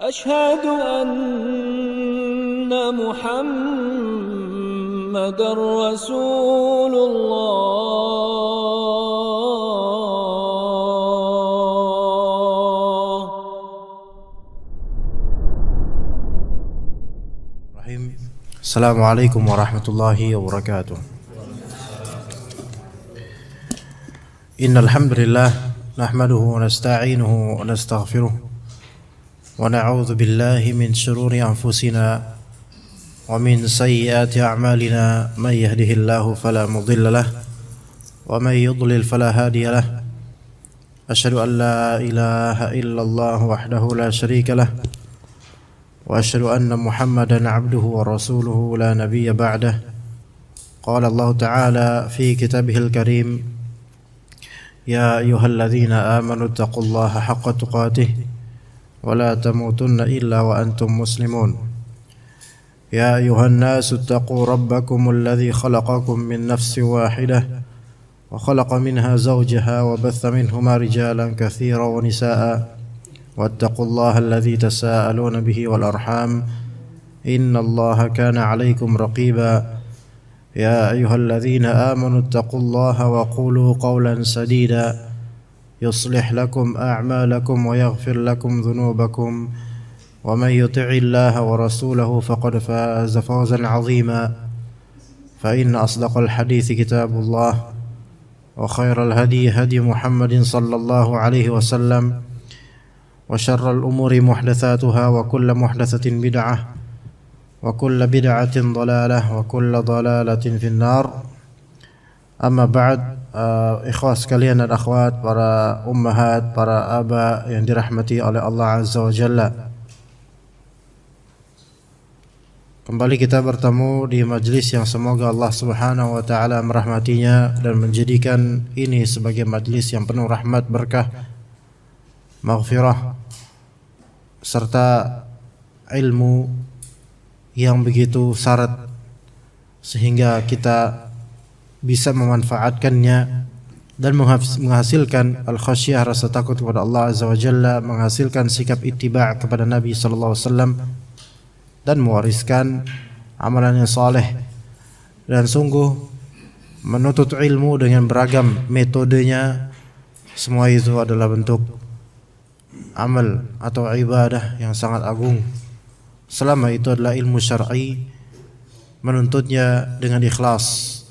أشهد أن محمد رسول الله. Assalamualaikum warahmatullahi wabarakatuh. Innal hamdalillah nahmaduhu wa nasta'inuhu wa nastaghfiruh wa na'udzu billahi min shururi anfusina wa min sayyiati a'malina may yahdihillahu fala mudilla lahu wa may yudlil fala hadiya lahu. Asyhadu an la ilaha illallah wahdahu la syarika lahu wa asyhadu anna Muhammadan 'abduhu wa rasuluhu la nabiyya ba'dahu. Qala Allah Ta'ala fi kitabihil karim, ya ayyuhalladzina amanu taqullaha haqqa tuqatih wa la tamutunna illa wa antum muslimun. Ya ayyuhan nasu taqu rabbakumul ladzi khalaqakum min nafsin wahidah wa khalaqa minha zawjaha wa batha minhuma rijalan katsiran wa nisaa'a wattaqullaha alladzi tasaaluna bihi wal arham innallaha kana 'alaikum raqiba. Ya ayyuhalladzina amanu taqullaha wa qulu qawlan sadida yuslih lakum a'malakum wa yaghfir lakum dhunubakum wa man yuti'illaha wa rasulahu faqad faza fawzan 'azima. Fa inna asdaqal hadithi kitabullah wa khairal hadi hadi Muhammadin sallallahu alaihi wasallam wa syarral umuri muhdatsatuha wa kullu muhdatsatin bid'ah wa kullu bid'atin dhalalah wa kullu dhalalatin finnar. Amma ba'd. Ikhwas sekalian dan akhwat, para ummahat, para aba yang dirahmati oleh Allah Azza wa Jalla, kembali kita bertemu di majlis yang semoga Allah Subhanahu wa taala merahmatinya dan menjadikan ini sebagai majlis yang penuh rahmat, berkah, maghfirah serta ilmu yang begitu syarat sehingga kita bisa memanfaatkannya dan menghasilkan al-khasyah, rasa takut kepada Allah Azza wa Jalla, menghasilkan sikap ittiba' kepada Nabi sallallahu alaihi wasallam dan mewariskan amalan yang saleh. Dan sungguh menuntut ilmu dengan beragam metodenya, semua itu adalah bentuk amal atau ibadah yang sangat agung. Selama itu adalah ilmu syar'i, menuntutnya dengan ikhlas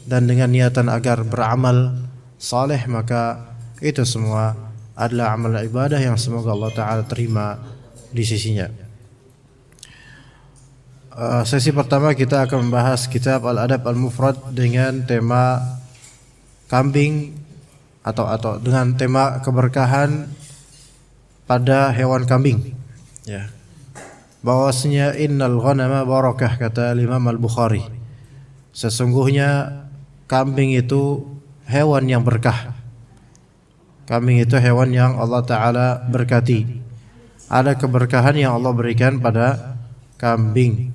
dan dengan niatan agar beramal saleh, maka itu semua adalah amal ibadah yang semoga Allah Ta'ala terima di sisinya. Sesi pertama kita akan membahas kitab Al-Adab Al-Mufrad dengan tema kambing atau dengan tema keberkahan pada hewan kambing. Ya. Bahwasanya innal ghanama barakah, kata Imam Al-Bukhari. Sesungguhnya kambing itu hewan yang berkah. Kambing itu hewan yang Allah Ta'ala berkati. Ada keberkahan yang Allah berikan pada kambing.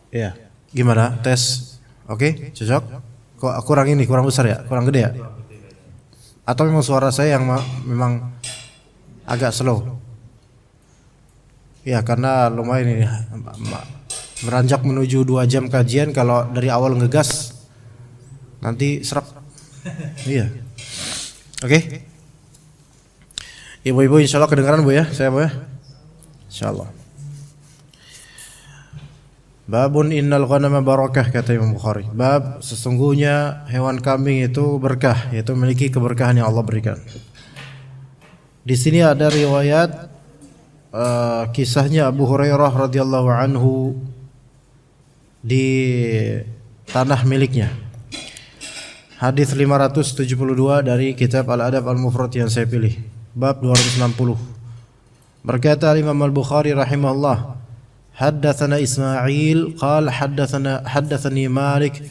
Ya, gimana? Tes? Oke, cocok? Kok kurang ini, kurang besar ya? Kurang gede ya? Atau memang suara saya yang memang agak slow? Ya, karena lumayan ini beranjak menuju 2 jam kajian. Kalau dari awal ngegas nanti serak. Iya. Oke. Ibu-ibu insyaallah kedengaran Bu ya, saya Bu ya. Insyaallah. Babun innal ghanama barakah, kata Imam Bukhari. Bab sesungguhnya hewan kambing itu berkah, yaitu memiliki keberkahan yang Allah berikan. Di sini ada riwayat kisahnya Abu Hurairah radhiyallahu anhu di tanah miliknya. Hadis 572 dari kitab Al-Adab Al-Mufrad yang saya pilih, bab 260. Berkata Imam Al-Bukhari rahimahullah, haddatsana Ismail qala haddatsani Malik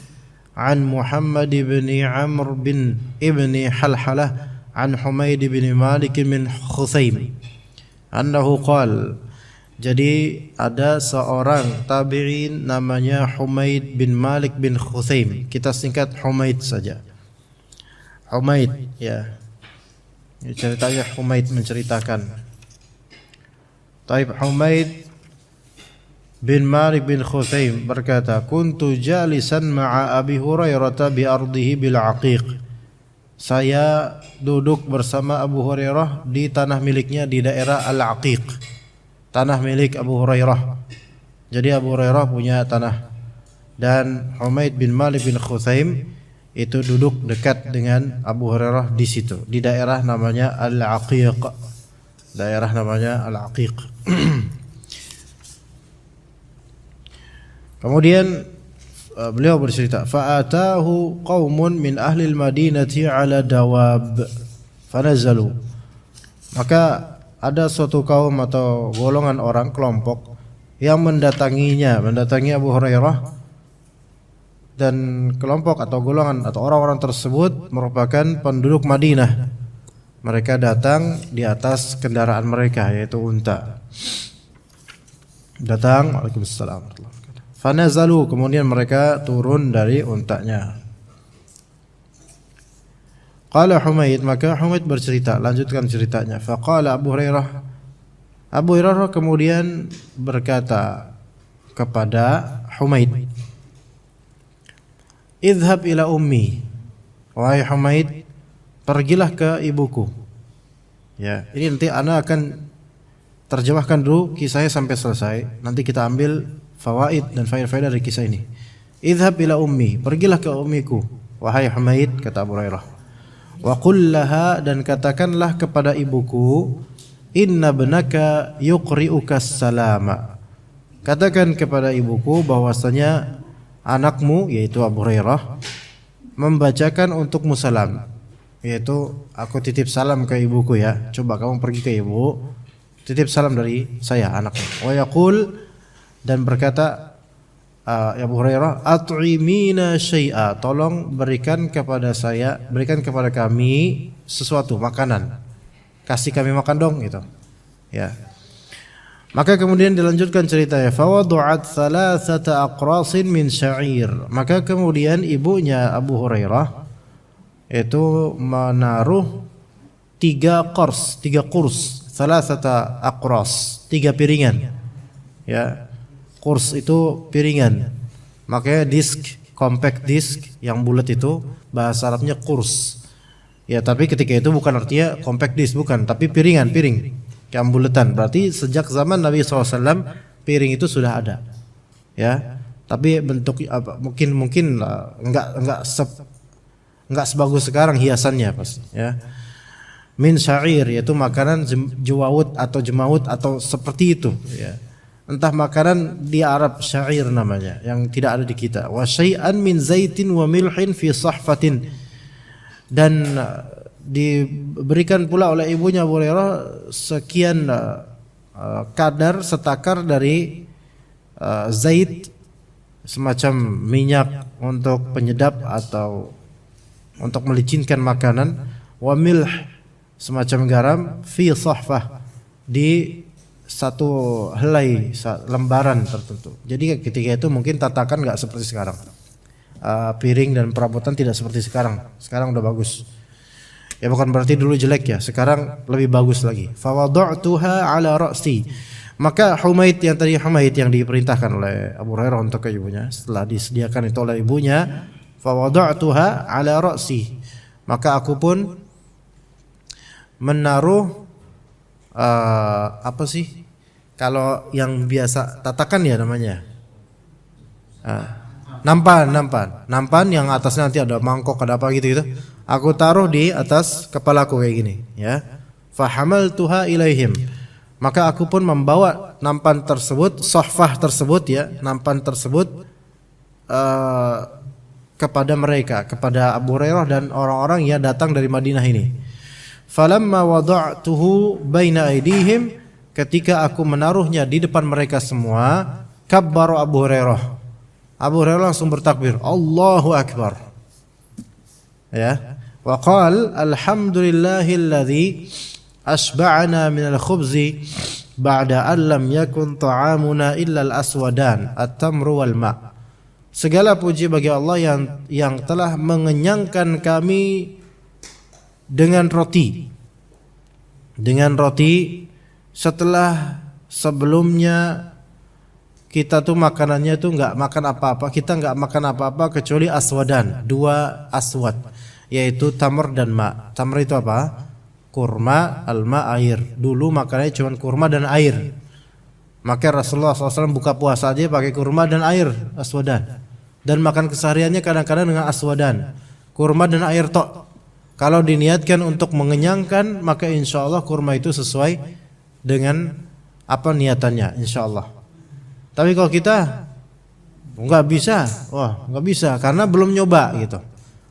an Muhammad bin Amr bin ibni Halhalah an Humaid bin Malik min Khusaim annahu qala. Jadi ada seorang tabi'in namanya Humaid bin Malik bin Khusaim. Kita singkat Humaid saja. Humaid, ya. Ini ceritanya Humaid menceritakan. Taib Humaid bin Malik bin Khuthaim berkata, "Kuntu jalisan ma'a Abi Hurairah bi ardihi bil Aqiq." Saya duduk bersama Abu Hurairah di tanah miliknya di daerah Al-Aqiq. Tanah milik Abu Hurairah. Jadi Abu Hurairah punya tanah. Dan Humaid bin Malik bin Khuthaim itu duduk dekat dengan Abu Hurairah di situ, di daerah namanya Al-Aqiq. Daerah namanya Al-Aqiq. Kemudian beliau bercerita, fa'atahu qaumun min ahli al-Madinati ala dawab fanazalu. Maka ada suatu kaum atau golongan orang, kelompok yang mendatangi Abu Hurairah, dan kelompok atau golongan atau orang-orang tersebut merupakan penduduk Madinah. Mereka datang di atas kendaraan mereka, yaitu unta. Datang, Waalaikumsalam. Fanazalu, kemudian mereka turun dari untanya. Qala Humaid, maka Humaid bercerita, lanjutkan ceritanya. Faqala Abu Hurairah kemudian berkata kepada Humaid, "Idhhab ila ummi." Wahai Humaid, pergilah ke ibuku. Ya, ini nanti ana akan terjemahkan dulu kisahnya sampai selesai. Nanti kita ambil fawaid dan faedah-faedah dari kisah ini. Idhhab ila ummi, pergilah ke ummiku. Wahai Humaid, kata Abu Hurairah. Wa qul laha, dan katakanlah kepada ibuku, inna ibnaka yuqri'uka salama. Katakan kepada ibuku bahwasanya anakmu, yaitu Abu Hurairah, membacakan untukmu salam, yaitu aku titip salam ke ibuku ya. Coba kamu pergi ke ibu, titip salam dari saya, anakmu. Wa yaqul, dan berkata Abu Hurairah, at'imina syai'a, tolong berikan kepada kami sesuatu, makanan. Kasih kami makan dong, gitu. Ya. Maka kemudian dilanjutkan ceritanya, fawadu'at thalathata aqrasin min sya'ir. Maka kemudian ibunya Abu Hurairah itu menaruh 3 kurs, thalathata aqras, 3 piringan. Ya. Kurs itu piringan. Makanya disk, compact disk yang bulat itu bahasa Arabnya kurs. Ya, tapi ketika itu bukan artinya compact disk, bukan, tapi piring yang bulatan. Berarti sejak zaman Nabi SAW piring itu sudah ada, ya. Tapi bentuk apa? Mungkin enggak sebagus sekarang hiasannya pasti, ya. Min syair, yaitu makanan juwawut atau jemaut atau seperti itu, ya. Entah makanan di Arab syair namanya, yang tidak ada di kita. Wa syai'an min zaitin wa milhin fi sahfatin, dan diberikan pula oleh ibunya Abu Hurairah sekian kadar, setakar dari zait, semacam minyak untuk penyedap atau untuk melicinkan makanan, wa milh, semacam garam, fi sahfah, di satu helai lembaran tertentu. Jadi ketika itu mungkin tatakan enggak seperti sekarang. Piring dan perabotan tidak seperti sekarang. Sekarang udah bagus. Ya bukan berarti dulu jelek ya, sekarang lebih bagus lagi. Fawada'tuha ala ra'si. Maka Humaid yang diperintahkan oleh Abu Hurairah untuk ke ibunya, setelah disediakan itu oleh ibunya, fawada'tuha ala ra'si. Maka aku pun menaruh apa sih? Kalau yang biasa tatakan ya namanya. Nampan yang atasnya nanti ada mangkok, ada apa gitu. Aku taruh di atas kepalaku kayak gini, ya. Fahamaltuha ilaihim. Maka aku pun membawa nampan tersebut, sahfah tersebut, ya, nampan tersebut kepada mereka, kepada Abu Hurairah dan orang-orang yang datang dari Madinah ini. Falamma wada'tuhu baina aydihim, ketika aku menaruhnya di depan mereka semua, kabbaru Abu Hurairah. Abu Hurairah langsung bertakbir, Allahu Akbar. Ya. Wa qala alhamdulillahilladzi asba'ana minal khubzi ba'da an lam yakun ta'amuna illa al-aswadan at-tamru wal ma'. Segala puji bagi Allah yang telah mengenyangkan kami dengan roti. dengan roti setelah sebelumnya kita tuh makanannya tuh nggak makan apa-apa, kita nggak makan apa-apa kecuali aswadan, 2 aswad, yaitu tamr dan ma. Tamr itu apa? Kurma, alma air. Dulu makanannya cuma kurma dan air. Maka Rasulullah SAW buka puasa aja pakai kurma dan air aswadan. Dan makan kesehariannya kadang-kadang dengan aswadan, kurma dan air tok. Kalau diniatkan untuk mengenyangkan, maka insya Allah kurma itu sesuai dengan apa niatannya, insya Allah. Tapi kalau kita nggak bisa, nggak bisa karena belum nyoba gitu,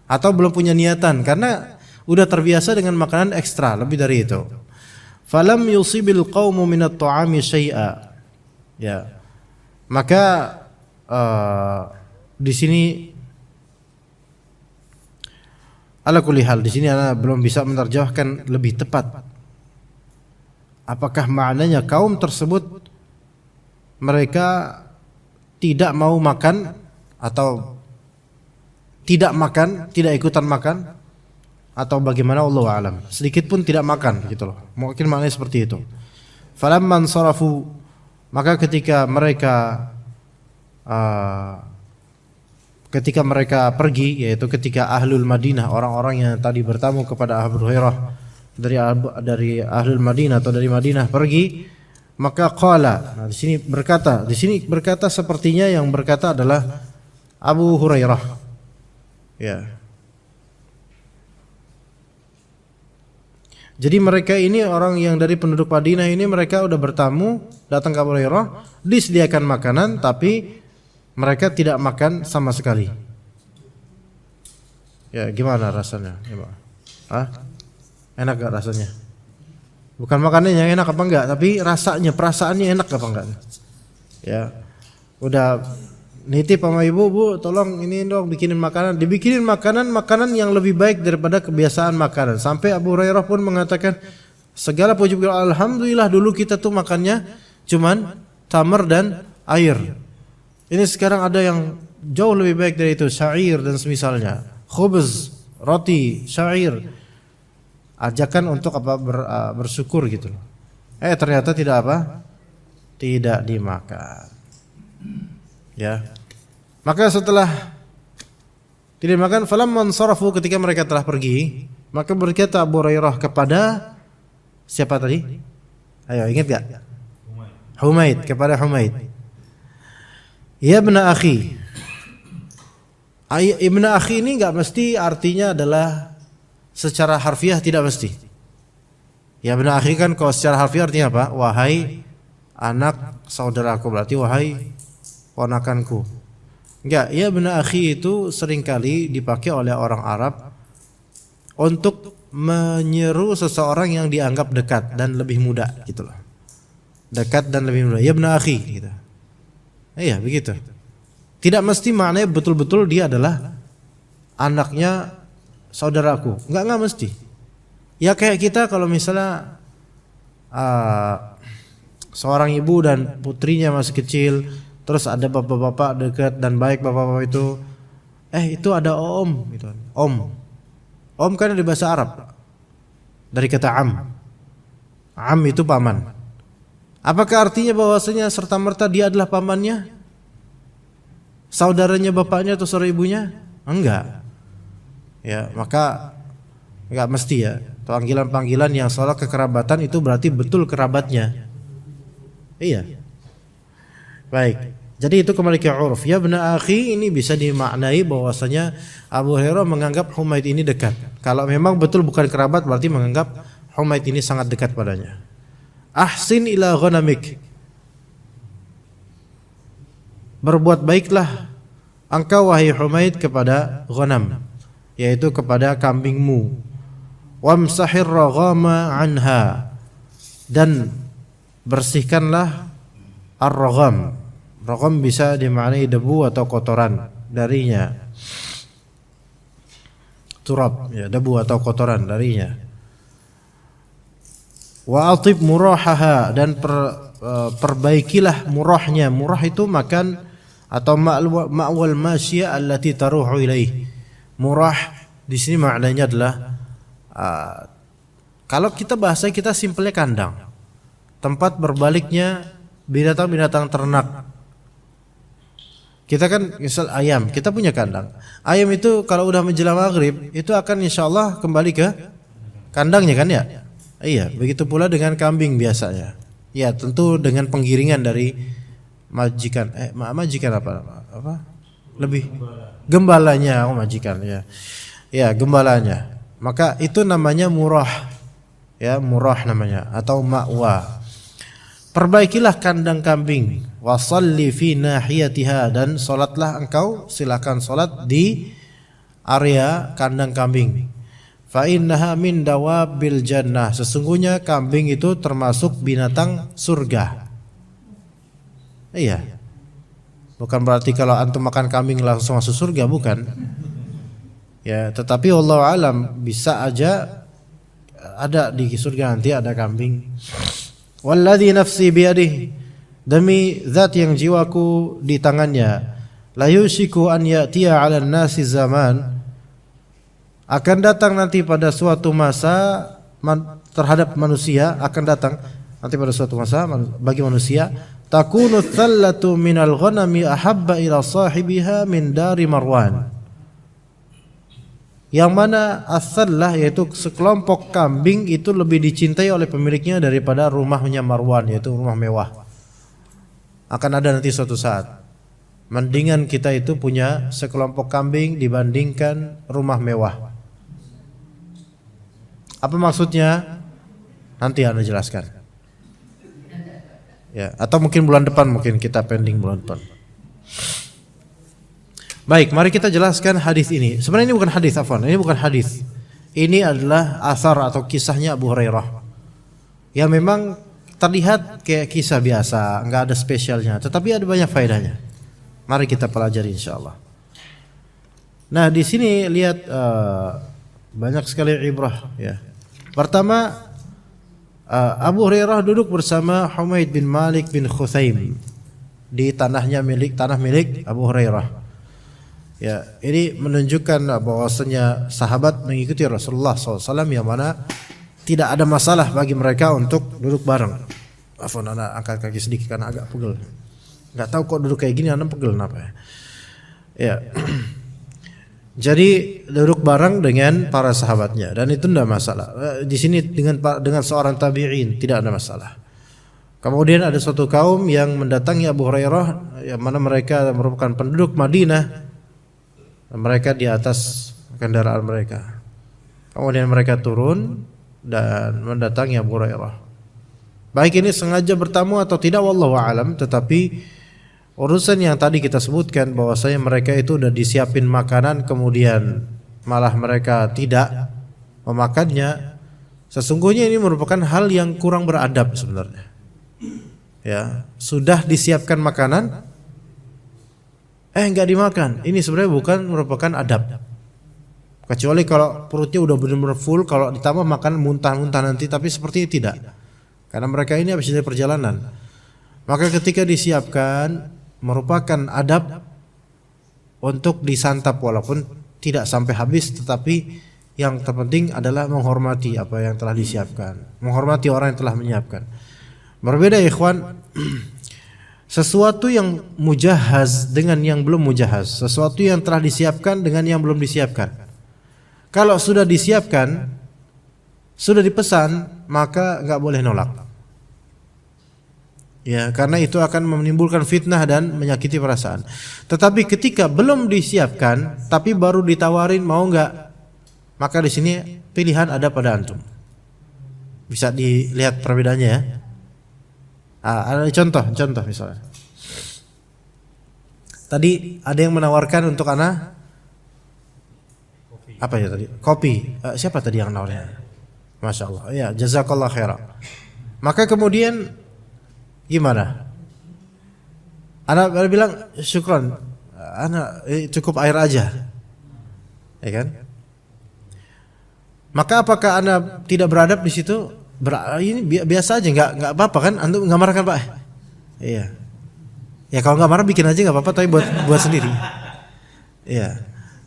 atau belum punya niatan karena udah terbiasa dengan makanan ekstra lebih dari itu. Falam yusibil qaumu minat ta'ami syai'a. Ya, maka di sini ala kulli hal, di sini ana belum bisa menerjemahkan lebih tepat. Apakah maknanya kaum tersebut mereka tidak mau makan atau tidak makan, tidak ikutan makan, atau bagaimana, Allahu a'lam. Sedikit pun tidak makan gitu loh. Mungkin maknanya seperti itu. Falamman sarafu, maka ketika mereka pergi, yaitu ketika ahlul Madinah, orang-orang yang tadi bertamu kepada Abu Hurairah dari ahlul Madinah atau dari Madinah pergi, maka qala, di sini berkata sepertinya yang berkata adalah Abu Hurairah. Ya. Jadi mereka ini orang yang dari penduduk Madinah ini, mereka udah bertamu datang ke Abu Hurairah, disediakan makanan tapi mereka tidak makan sama sekali. Ya, gimana rasanya? Enak gak rasanya? Bukan makanannya yang enak apa enggak, tapi rasanya, perasaannya enak apa enggak? Ya, udah nitip sama ibu, Bu, tolong ini dong bikinin makanan. Dibikinin makanan yang lebih baik daripada kebiasaan makanan. Sampai Abu Hurairah pun mengatakan, segala puji alhamdulillah dulu kita tuh makannya cuman tamar dan air. Ini sekarang ada yang jauh lebih baik dari itu, syair dan semisalnya, khubz, roti, syair. Ajakan untuk apa? Bersyukur gitu loh. Ternyata tidak apa? Tidak dimakan. Ya. Maka setelah tidak makan, falamman sarafu, ketika mereka telah pergi, maka berkata Abu Hurairah kepada siapa tadi? Ayo, ingat gak? Humaid, kepada Humaid. Ya ibn akhi. Ibn akhi ini enggak mesti artinya adalah secara harfiah, tidak mesti. Ya ibn akhi kan kalau secara harfiah artinya apa? Wahai anak saudaraku, berarti wahai ponakanku. Enggak, ya ibn akhi itu seringkali dipakai oleh orang Arab untuk menyeru seseorang yang dianggap dekat dan lebih muda gitu loh. Dekat dan lebih muda. Ya ibn akhi gitu. Iya, begitu. Tidak mesti maknanya betul-betul dia adalah anaknya saudaraku. Enggak mesti. Ya kayak kita kalau misalnya seorang ibu dan putrinya masih kecil, terus ada bapak-bapak dekat dan baik bapak-bapak itu ada om gitu. Om kan dari bahasa Arab. Dari kata am. Am itu paman. Apakah artinya bahwasanya serta-merta dia adalah pamannya? Saudaranya bapaknya atau saudara ibunya? Enggak. Ya, maka enggak mesti ya. Panggilan-panggilan yang soal kekerabatan itu berarti betul kerabatnya. Iya. Baik. Jadi itu kembali ke uruf. Ya ibn akhi ini bisa dimaknai bahwasanya Abu Hurairah menganggap Humaid ini dekat. Kalau memang betul bukan kerabat, berarti menganggap Humaid ini sangat dekat padanya. Ahsin ila ghanamik. Berbuat baiklah engkau wahai Humaid kepada ghanam, yaitu kepada kambingmu. Wamsahir raghama anha, dan bersihkanlah ar-ragham. Ragham bisa dimaknai debu atau kotoran darinya. Turab, ya, debu atau kotoran darinya. Wa atib murahaha, dan perbaikilah murahnya. Murah itu makan atau ma'wal masyia allati taruhu ilaih. Murah di sini maknanya adalah Kalau kita bahasa kita simpelnya kandang. Tempat berbaliknya binatang-binatang ternak. Kita kan misal ayam, kita punya kandang. Ayam itu kalau udah menjelang maghrib itu akan insyaallah kembali ke kandangnya kan ya? Iya, begitu pula dengan kambing biasanya. Ya, tentu dengan penggiringan dari majikan. Majikan apa? Lebih gembalanya, majikan ya. Ya, gembalanya. Maka itu namanya murah. Ya, murah namanya atau ma'wa. Perbaikilah kandang kambing, wasalli fi nahiyatiha, dan salatlah engkau, silakan salat di area kandang kambing. Fa innaha min dawabil jannah, sesungguhnya kambing itu termasuk binatang surga. Iya. Bukan berarti kalau antum makan kambing langsung masuk surga, bukan. Ya, tetapi wallahu alam bisa aja ada di surga nanti ada kambing. Walladzi nafsi biyadihi, demi zat yang jiwaku di tangannya, la yusiku an ya'tiya 'alan nasi zaman, akan datang nanti pada suatu masa terhadap manusia, akan datang nanti pada suatu masa bagi manusia, takunu thallatu minal ghanami ahabba ila sahibiha min dari Marwan, yang mana as-sallah yaitu sekelompok kambing itu lebih dicintai oleh pemiliknya daripada rumahnya Marwan, yaitu rumah mewah. Akan ada nanti suatu saat mendingan kita itu punya sekelompok kambing dibandingkan rumah mewah. Apa maksudnya? Nanti Anda jelaskan. Ya, atau mungkin bulan depan, mungkin kita pending bulan depan. Baik, mari kita jelaskan hadis ini. Sebenarnya ini bukan hadis, afwan. Ini bukan hadis. Ini adalah asar atau kisahnya Abu Hurairah. Ya memang terlihat kayak kisah biasa, enggak ada spesialnya, tetapi ada banyak faedahnya. Mari kita pelajari insyaallah. Nah, di sini lihat banyak sekali ibrah ya. Pertama, Abu Hurairah duduk bersama Humaid bin Malik bin Khuthaim di tanah milik Abu Hurairah. Ya, ini menunjukkan bahwasanya sahabat mengikuti Rasulullah SAW, yang mana tidak ada masalah bagi mereka untuk duduk bareng. Afwan, anak angkat kaki sedikit karena agak pegel. Nggak tahu kok duduk kayak gini, anak pegel kenapa ya? Ya. Jadi duduk bareng dengan para sahabatnya dan itu tidak masalah. Di sini dengan seorang tabi'in tidak ada masalah. Kemudian ada suatu kaum yang mendatangi Abu Hurairah, yang mana mereka merupakan penduduk Madinah. Mereka di atas kendaraan mereka. Kemudian mereka turun dan mendatangi Abu Hurairah. Baik ini sengaja bertamu atau tidak wallahu alam, tetapi urusan yang tadi kita sebutkan bahwasanya mereka itu sudah disiapin makanan kemudian malah mereka tidak memakannya, sesungguhnya ini merupakan hal yang kurang beradab sebenarnya. Ya, sudah disiapkan makanan enggak dimakan. Ini sebenarnya bukan merupakan adab. Kecuali kalau perutnya udah benar-benar full, kalau ditambah makan muntah-muntah nanti, tapi seperti ini tidak. Karena mereka ini habis dari perjalanan. Maka ketika disiapkan merupakan adab untuk disantap walaupun tidak sampai habis, tetapi yang terpenting adalah menghormati apa yang telah disiapkan, menghormati orang yang telah menyiapkan. Berbeda ya ikhwan. Sesuatu yang mujahaz dengan yang belum mujahaz, sesuatu yang telah disiapkan dengan yang belum disiapkan. Kalau sudah disiapkan, sudah dipesan, maka enggak boleh nolak. Ya, karena itu akan menimbulkan fitnah dan menyakiti perasaan. Tetapi ketika belum disiapkan, tapi baru ditawarin mau enggak, maka di sini pilihan ada pada antum. Bisa dilihat perbedaannya ya. Ada contoh misalnya. Tadi ada yang menawarkan untuk anak apa ya tadi? Kopi. Siapa tadi yang nawarnya? Masya Allah. Ya, jazakallah khairan. Maka kemudian gimana? Anak bilang syukran. Anak cukup air aja. Ya kan? Maka apakah anak tidak beradab di situ? Ini biasa aja, nggak apa-apa kan? Antum nggak marah kan Pak? Iya. Ya kalau nggak marah bikin aja nggak apa-apa, tapi buat sendiri. Iya.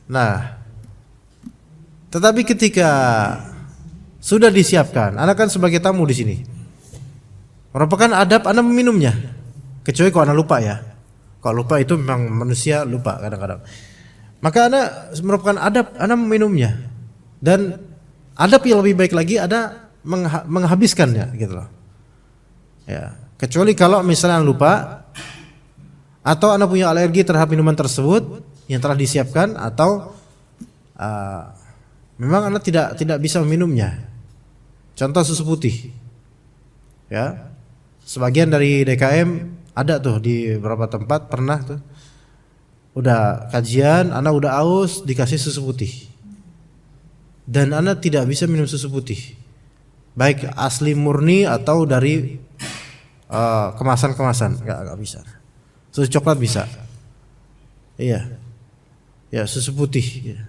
Nah, tetapi ketika sudah disiapkan. Anda kan sebagai tamu di sini. Merupakan adab Anda meminumnya. Kecuali kalau Anda lupa ya. Kalau lupa itu memang manusia lupa kadang-kadang. Maka Anda merupakan adab Anda meminumnya. Dan adab yang lebih baik lagi ada menghabiskannya gitu loh. Ya, kecuali kalau misalnya lupa atau Anda punya alergi terhadap minuman tersebut yang telah disiapkan atau memang Anda tidak bisa meminumnya. Contoh susu putih. Ya. Sebagian dari DKM ada tuh di beberapa tempat pernah tuh. Udah kajian, Anda udah aus dikasih susu putih. Dan Anda tidak bisa minum susu putih. Baik asli murni atau dari kemasan-kemasan, enggak bisa. Susu coklat bisa. Iya. Ya, susu putih ya.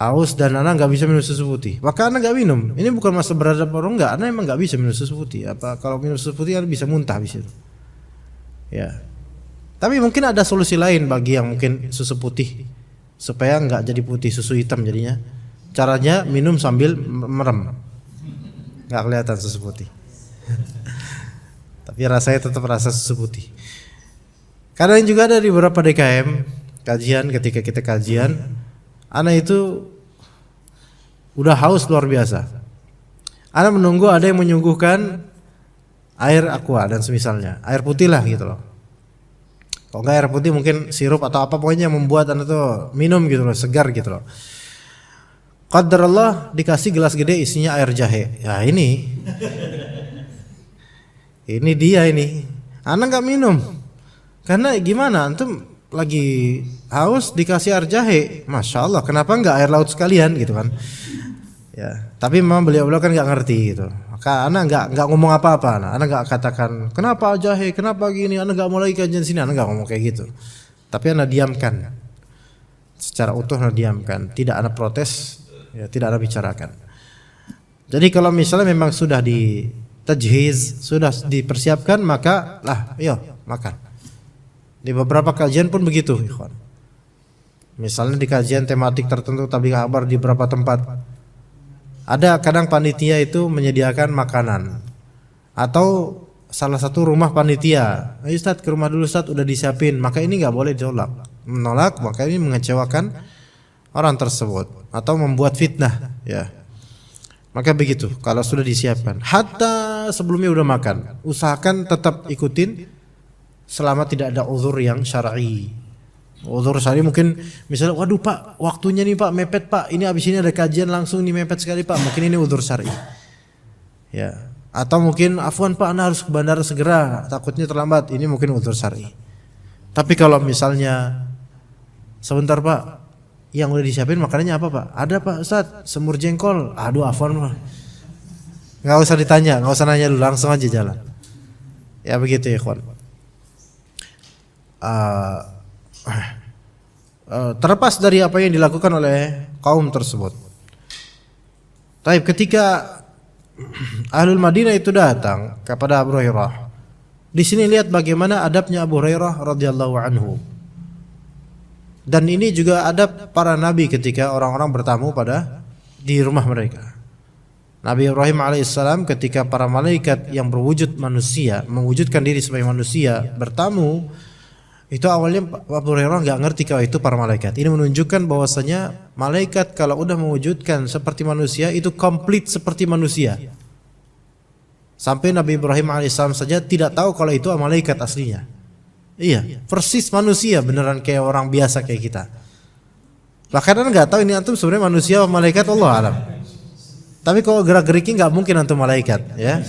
Aus dan Anda enggak bisa minum susu putih. Maka Anda enggak minum. Ini bukan masalah beradab atau enggak, Anda emang enggak bisa minum susu putih. Apa kalau minum susu putih Anda bisa muntah habis itu. Ya. Tapi mungkin ada solusi lain bagi yang mungkin susu putih supaya enggak jadi putih, susu hitam jadinya. Caranya minum sambil merem. Enggak kelihatan susu putih. Tapi rasanya tetap rasa susu putih. Kadang juga ada di beberapa DKM kajian, ketika kita kajian, anak itu udah haus luar biasa. Anak menunggu ada yang menyuguhkan air aqua dan semisalnya, air putih lah gitu loh. Kalau enggak air putih mungkin sirup atau apa pokoknya yang membuat anak tuh minum gitu loh, segar gitu loh. Qadarullah dikasih gelas gede isinya air jahe. Ya ini dia ini. Anak enggak minum. Karena gimana? Antum lagi haus dikasih air jahe. Masya Allah, kenapa enggak air laut sekalian gitu kan? Ya, tapi memang beliau kan enggak ngerti gitu. Maka anak enggak ngomong apa-apa. Anak enggak katakan, "Kenapa jahe? Kenapa gini?" Anak enggak mau lagi kajian sini. Anak enggak ngomong kayak gitu. Tapi anak diamkan. Secara utuh anak diamkan. Tidak anak protes. Ya, tidak ada bicarakan. Jadi kalau misalnya memang sudah di tajhiz, sudah dipersiapkan, maka lah, ayo makan. Di beberapa kajian pun begitu, ikhwan. Misalnya di kajian tematik tertentu tabligh akbar di beberapa tempat, ada kadang panitia itu menyediakan makanan, atau salah satu rumah panitia, "Ayo Ustaz ke rumah dulu Ustaz, udah disiapin." Maka ini nggak boleh ditolak. Menolak maka ini mengecewakan orang tersebut atau membuat fitnah, ya. Maka begitu kalau sudah disiapkan. Hatta sebelumnya udah makan, usahakan tetap ikutin selama tidak ada uzur yang syar'i. Uzur syar'i mungkin misalnya, "Waduh Pak, waktunya nih Pak mepet Pak. Ini abis ini ada kajian langsung nih mepet sekali Pak." Mungkin ini uzur syar'i. Ya. Atau mungkin, "Afwan Pak, Anda harus ke bandara segera, takutnya terlambat." Ini mungkin uzur syar'i. Tapi kalau misalnya, "Sebentar Pak, yang udah disiapin makanannya apa Pak?" "Ada Pak Ustaz, semur jengkol." "Aduh afwan Pak." Nggak usah ditanya, nggak usah nanya dulu, langsung aja jalan. Ya begitu ya ikhwan. Terlepas dari apa yang dilakukan oleh kaum tersebut. Tapi ketika Ahlul Madinah itu datang kepada Abu Hurairah, di sini lihat bagaimana adabnya Abu Hurairah radhiyallahu anhu. Dan ini juga adab para nabi ketika orang-orang bertamu di rumah mereka. Nabi Ibrahim alaihissalam ketika para malaikat yang berwujud manusia, mewujudkan diri sebagai manusia bertamu, itu awalnya Abu Hurairah enggak ngerti kalau itu para malaikat. Ini menunjukkan bahwasanya malaikat kalau udah mewujudkan seperti manusia itu komplit seperti manusia. Sampai Nabi Ibrahim alaihissalam saja tidak tahu kalau itu malaikat aslinya. Iya, persis manusia, beneran kayak orang biasa kayak kita. Bahkan kan nggak tahu ini antum sebenarnya manusia atau malaikat, Allah alam. Tapi kalau gerak-geriknya nggak mungkin antum malaikat, ya,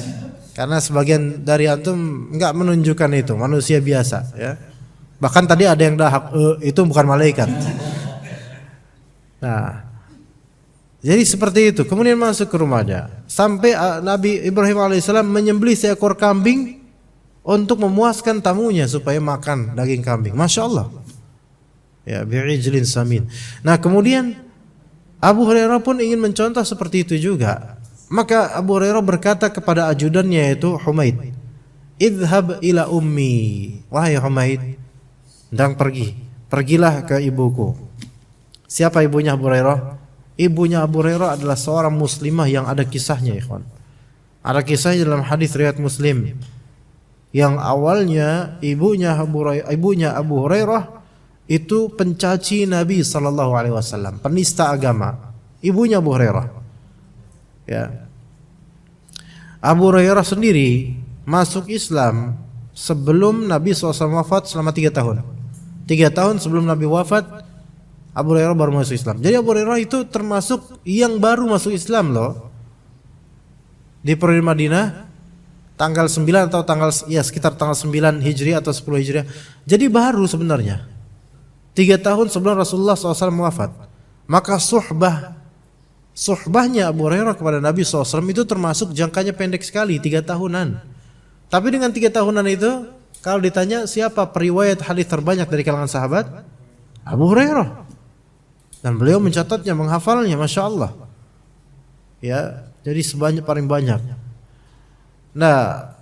karena sebagian dari antum nggak menunjukkan itu manusia biasa, ya. Bahkan tadi ada yang dahak, itu bukan malaikat. Nah, jadi seperti itu. Kemudian masuk ke rumahnya. Sampai Nabi Ibrahim alaihissalam menyembelih seekor kambing untuk memuaskan tamunya supaya makan daging kambing. Masya Allah. Ya, bi'ijlin samin. Nah, kemudian Abu Hurairah pun ingin mencontoh seperti itu juga. Maka Abu Hurairah berkata kepada ajudannya yaitu Humaid, "Idhhab ila ummi." Wahai Humaid, dan pergilah ke ibuku. Siapa ibunya Abu Hurairah? ibunya Abu Hurairah adalah seorang muslimah yang ada kisahnya, ikhwan. Ada kisahnya dalam hadis riwayat Muslim. Yang awalnya ibunya Abu Hurairah itu pencaci Nabi sallallahu alaihi wasallam, penista agama. Ibunya Abu Hurairah. Ya. Abu Hurairah sendiri masuk Islam sebelum Nabi SAW wafat selama 3 tahun. 3 tahun sebelum Nabi wafat, Abu Hurairah baru masuk Islam. Jadi Abu Hurairah itu termasuk yang baru masuk Islam loh. Di periode Madinah tanggal 9 atau sekitar tanggal 9 Hijriah atau 10 Hijriah. Jadi baru sebenarnya. 3 tahun sebelum Rasulullah SAW wafat. Maka suhbahnya Abu Hurairah kepada Nabi SAW itu termasuk jangkanya pendek sekali, 3 tahunan. Tapi dengan 3 tahunan itu, kalau ditanya siapa periwayat hadis terbanyak dari kalangan sahabat, Abu Hurairah. Dan beliau mencatatnya, menghafalnya, masya Allah. Ya, jadi paling banyak. Nah,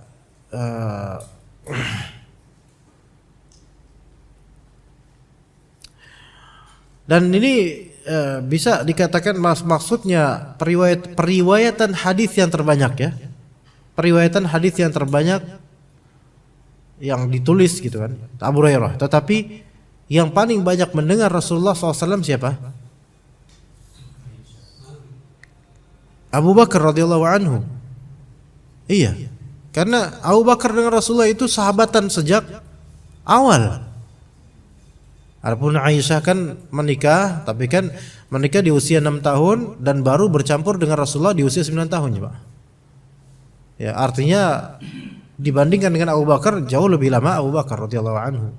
dan ini bisa dikatakan maksudnya periwayatan hadis yang terbanyak, ya. Periwayatan hadis yang terbanyak yang ditulis gitu kan, Abu Hurairah. Tetapi yang paling banyak mendengar Rasulullah SAW siapa? Abu Bakar radhiyallahu anhu. Iya, karena Abu Bakar dengan Rasulullah itu sahabatan sejak awal. Adapun Aisyah kan menikah, tapi kan menikah di usia 6 tahun dan baru bercampur dengan Rasulullah di usia 9 tahun, ya Pak. Ya, artinya dibandingkan dengan Abu Bakar jauh lebih lama Abu Bakar radhiyallahu anhu.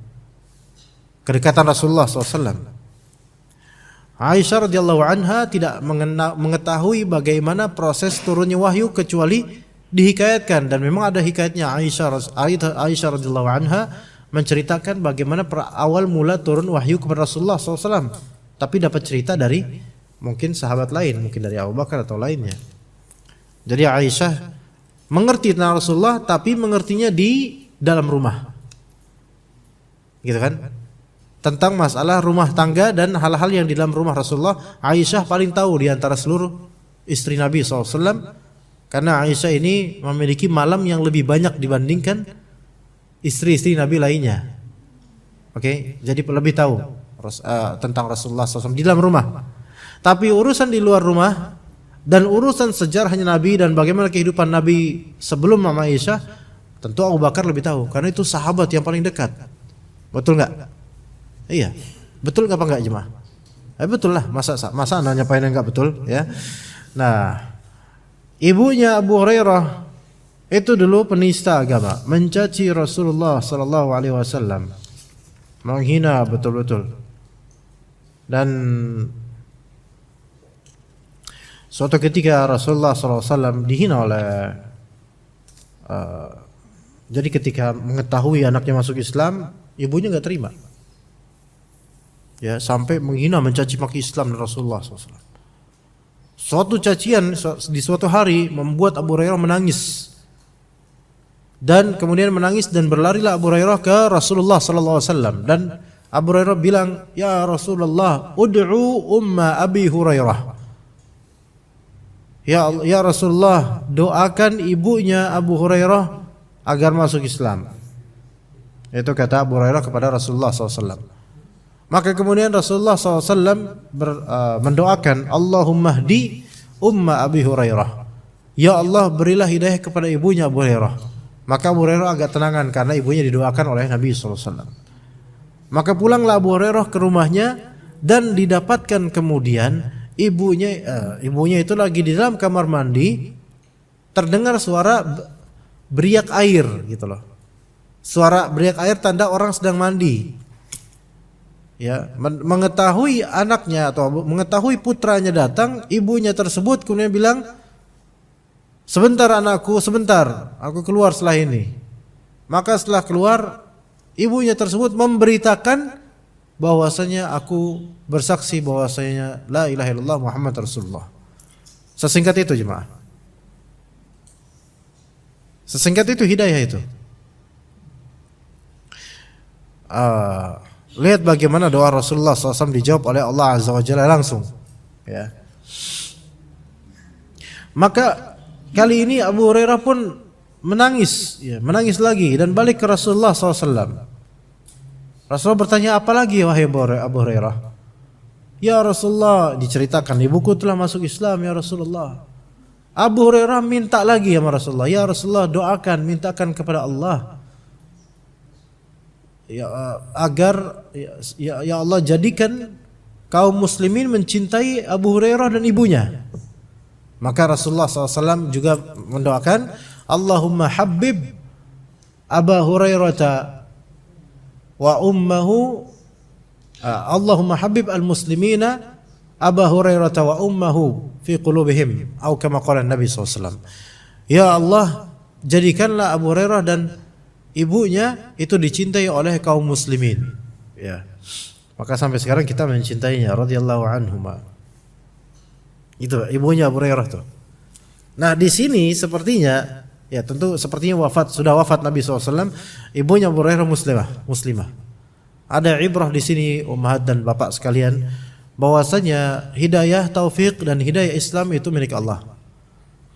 Kedekatan Rasulullah SAW. Aisyah radhiyallahu anha tidak mengetahui bagaimana proses turunnya wahyu kecuali dihikayatkan, dan memang ada hikayatnya. Aisyah radhiyallahu anha menceritakan bagaimana awal mula turun wahyu kepada Rasulullah SAW, tapi dapat cerita dari mungkin sahabat lain, mungkin dari Abu Bakar atau lainnya. Jadi Aisyah mengerti tentang Rasulullah, tapi mengertinya di dalam rumah, gitu kan? Tentang masalah rumah tangga dan hal-hal yang di dalam rumah Rasulullah, Aisyah paling tahu di antara seluruh istri Nabi SAW, karena Aisyah ini memiliki malam yang lebih banyak dibandingkan istri-istri Nabi lainnya. Oke, jadi lebih tahu tentang Rasulullah SAW di dalam rumah. Tapi urusan di luar rumah dan urusan sejarahnya Nabi dan bagaimana kehidupan Nabi sebelum Mama Aisyah, tentu Abu Bakar lebih tahu, karena itu sahabat yang paling dekat. Betul nggak? Iya, betul nggak apa nggak jemaah? Betul lah, masa nanya apa yang nggak betul, ya. Nah, ibunya Abu Hurairah itu dulu penista agama, mencaci Rasulullah Sallallahu Alaihi Wasallam, menghina betul-betul. Dan suatu ketika Rasulullah Sallallahu Alaihi Wasallam dihina oleh, jadi ketika mengetahui anaknya masuk Islam, ibunya nggak terima. Ya, sampai menghina, mencaci maki Islam dan Rasulullah SAW. Suatu cacian di suatu hari membuat Abu Hurairah menangis, dan kemudian menangis dan berlarilah Abu Hurairah ke Rasulullah SAW. Dan Abu Hurairah bilang, ya Rasulullah, ud'u umma Abi Hurairah. Ya Rasulullah, doakan ibunya Abu Hurairah agar masuk Islam. Itu kata Abu Hurairah kepada Rasulullah SAW. Maka kemudian Rasulullah SAW mendoakan, Allahumma hdi umma Abi Hurairah. Ya Allah, berilah hidayah kepada ibunya Abu Hurairah. Maka Abu Hurairah agak tenangan karena ibunya didoakan oleh Nabi SAW. Maka pulanglah Abu Hurairah ke rumahnya, dan didapatkan kemudian ibunya itu lagi di dalam kamar mandi, terdengar suara beriak air gitu loh. Suara beriak air tanda orang sedang mandi. Ya, mengetahui anaknya atau mengetahui putranya datang, ibunya tersebut kemudian bilang, sebentar anakku, sebentar, aku keluar setelah ini. Maka setelah keluar, ibunya tersebut memberitakan bahwasanya aku bersaksi bahwasanya la ilaha illallah Muhammad Rasulullah. Sesingkat itu jemaah. Sesingkat itu hidayah itu. Lihat bagaimana doa Rasulullah SAW dijawab oleh Allah Azza wa Jalla langsung, ya. Maka kali ini Abu Hurairah pun menangis, menangis lagi dan balik ke Rasulullah SAW. Rasulullah bertanya, apa lagi wahai Abu Hurairah? Ya Rasulullah, diceritakan ibuku telah masuk Islam ya Rasulullah. Abu Hurairah minta lagi sama Rasulullah, ya Rasulullah doakan, mintakan kepada Allah agar ya Allah jadikan kaum muslimin mencintai Abu Hurairah dan ibunya. Maka Rasulullah SAW juga mendoakan, Allahumma habib Abu Hurairah wa ummahu, Allahumma habib al-muslimina Abu Hurairah wa ummahu fi qulubihim, atau kama qala Nabi SAW. Ya Allah, jadikanlah Abu Hurairah dan ibunya itu dicintai oleh kaum muslimin. Ya. Maka sampai sekarang kita mencintainya radhiyallahu anhuma. Itu ibunya Abu Hurairah tuh. Nah, di sini sepertinya ya tentu sepertinya sudah wafat Nabi SAW, ibunya Abu Hurairah muslimah. Ada ibrah di sini ummahat dan bapak sekalian, bahwasanya hidayah taufik dan hidayah Islam itu milik Allah.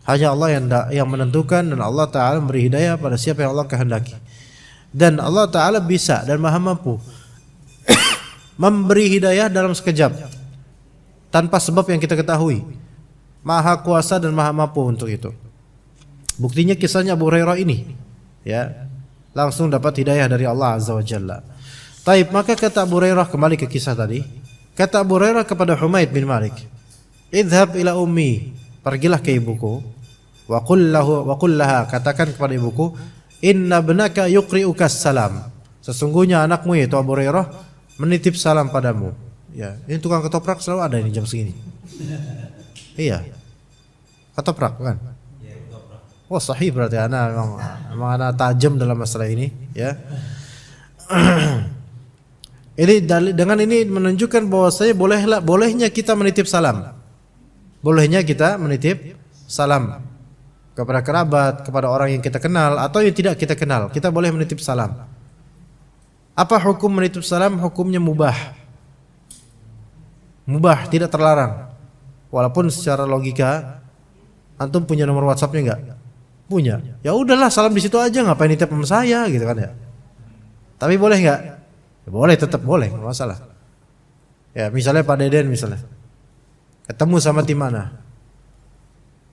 Hanya Allah yang menentukan, dan Allah Ta'ala memberi hidayah pada siapa yang Allah kehendaki. Dan Allah Ta'ala bisa dan maha mampu memberi hidayah dalam sekejap tanpa sebab yang kita ketahui. Maha kuasa dan maha mampu untuk itu. Buktinya kisahnya Abu Hurairah ini, ya, langsung dapat hidayah dari Allah Azza wa Jalla. Taib, maka kata Abu Hurairah, kembali ke kisah tadi. Kata Abu Hurairah kepada Humaid bin Malik, idhab ila ummi, pergilah ke ibuku, wa qul laha, katakan kepada ibuku, inna ibnaka yuqri'uka salam, sesungguhnya anakmu yaitu Abu Hurairah menitip salam padamu. Ya, ini tukang ketoprak selalu ada ini jam segini. Iya, ketoprak kan? Oh sahih, berarti anak memang anak tajam dalam masalah ini, ya. Ini dengan ini menunjukkan bahwasanya bolehnya kita menitip salam. Bolehnya kita menitip salam kepada kerabat, kepada orang yang kita kenal atau yang tidak kita kenal. Kita boleh menitip salam. Apa hukum menitip salam? Hukumnya mubah. Mubah, tidak terlarang. Walaupun secara logika antum punya nomor WhatsApp-nya enggak? Punya. Ya udahlah, salam di situ aja, ngapain nitip sama saya gitu kan ya. Tapi boleh enggak? Ya, boleh, tetap boleh, enggak masalah. Ya, misalnya Pak Deden misalnya. Ketemu sama tim mana?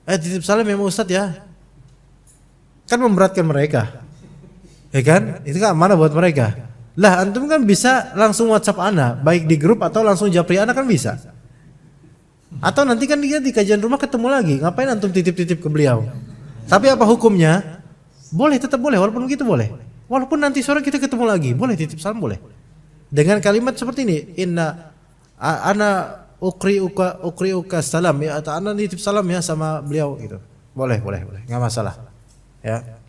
Titip salam ya Ustaz ya. Kan memberatkan mereka. Ya kan? Itu kan amanah buat mereka. Lah antum kan bisa langsung WhatsApp ana, baik di grup atau langsung japri ana kan bisa. Atau nanti kan dia di kajian rumah ketemu lagi, ngapain antum titip-titip ke beliau? Tapi apa hukumnya? Boleh, tetap boleh, walaupun begitu boleh. Walaupun nanti sore kita ketemu lagi, boleh titip salam boleh. Dengan kalimat seperti ini, inna ana ukriuka salam ya, atau ana titip salam ya sama beliau gitu. Boleh, enggak masalah. Ya.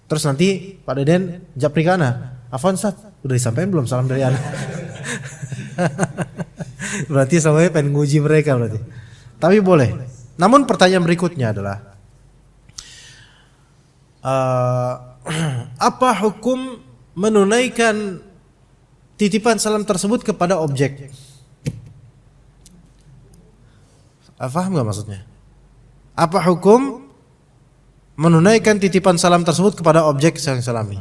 Terus nanti Pak Deden japri ke ana, "Afwan Ustaz, udah disampaikan belum salam dari ana?" Berarti samanya pengen nguji mereka berarti. Tapi boleh. Namun pertanyaan berikutnya adalah apa hukum menunaikan titipan salam tersebut kepada objek? Paham gak maksudnya? Apa hukum menunaikan titipan salam tersebut kepada objek yang salami?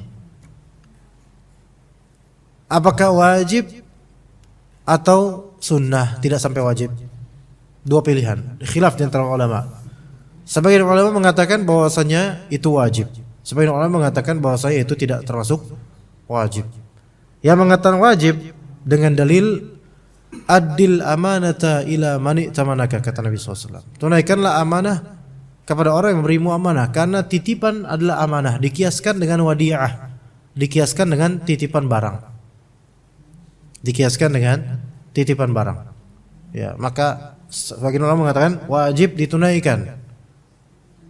Apakah wajib atau sunnah, tidak sampai wajib? Dua pilihan, khilaf di antara ulama. Sebagian ulama mengatakan bahwasanya itu wajib. Sebagian ulama mengatakan bahwasanya itu tidak termasuk wajib. Yang mengatakan wajib dengan dalil Adil amanata ila mani tamanaka, kata Nabi SAW. Tunaikanlah amanah kepada orang yang memberimu amanah, karena titipan adalah amanah, dikiaskan dengan wadi'ah, dikiaskan dengan titipan barang. Dikiaskan dengan titipan barang. Ya, maka sebagian ulama mengatakan wajib ditunaikan.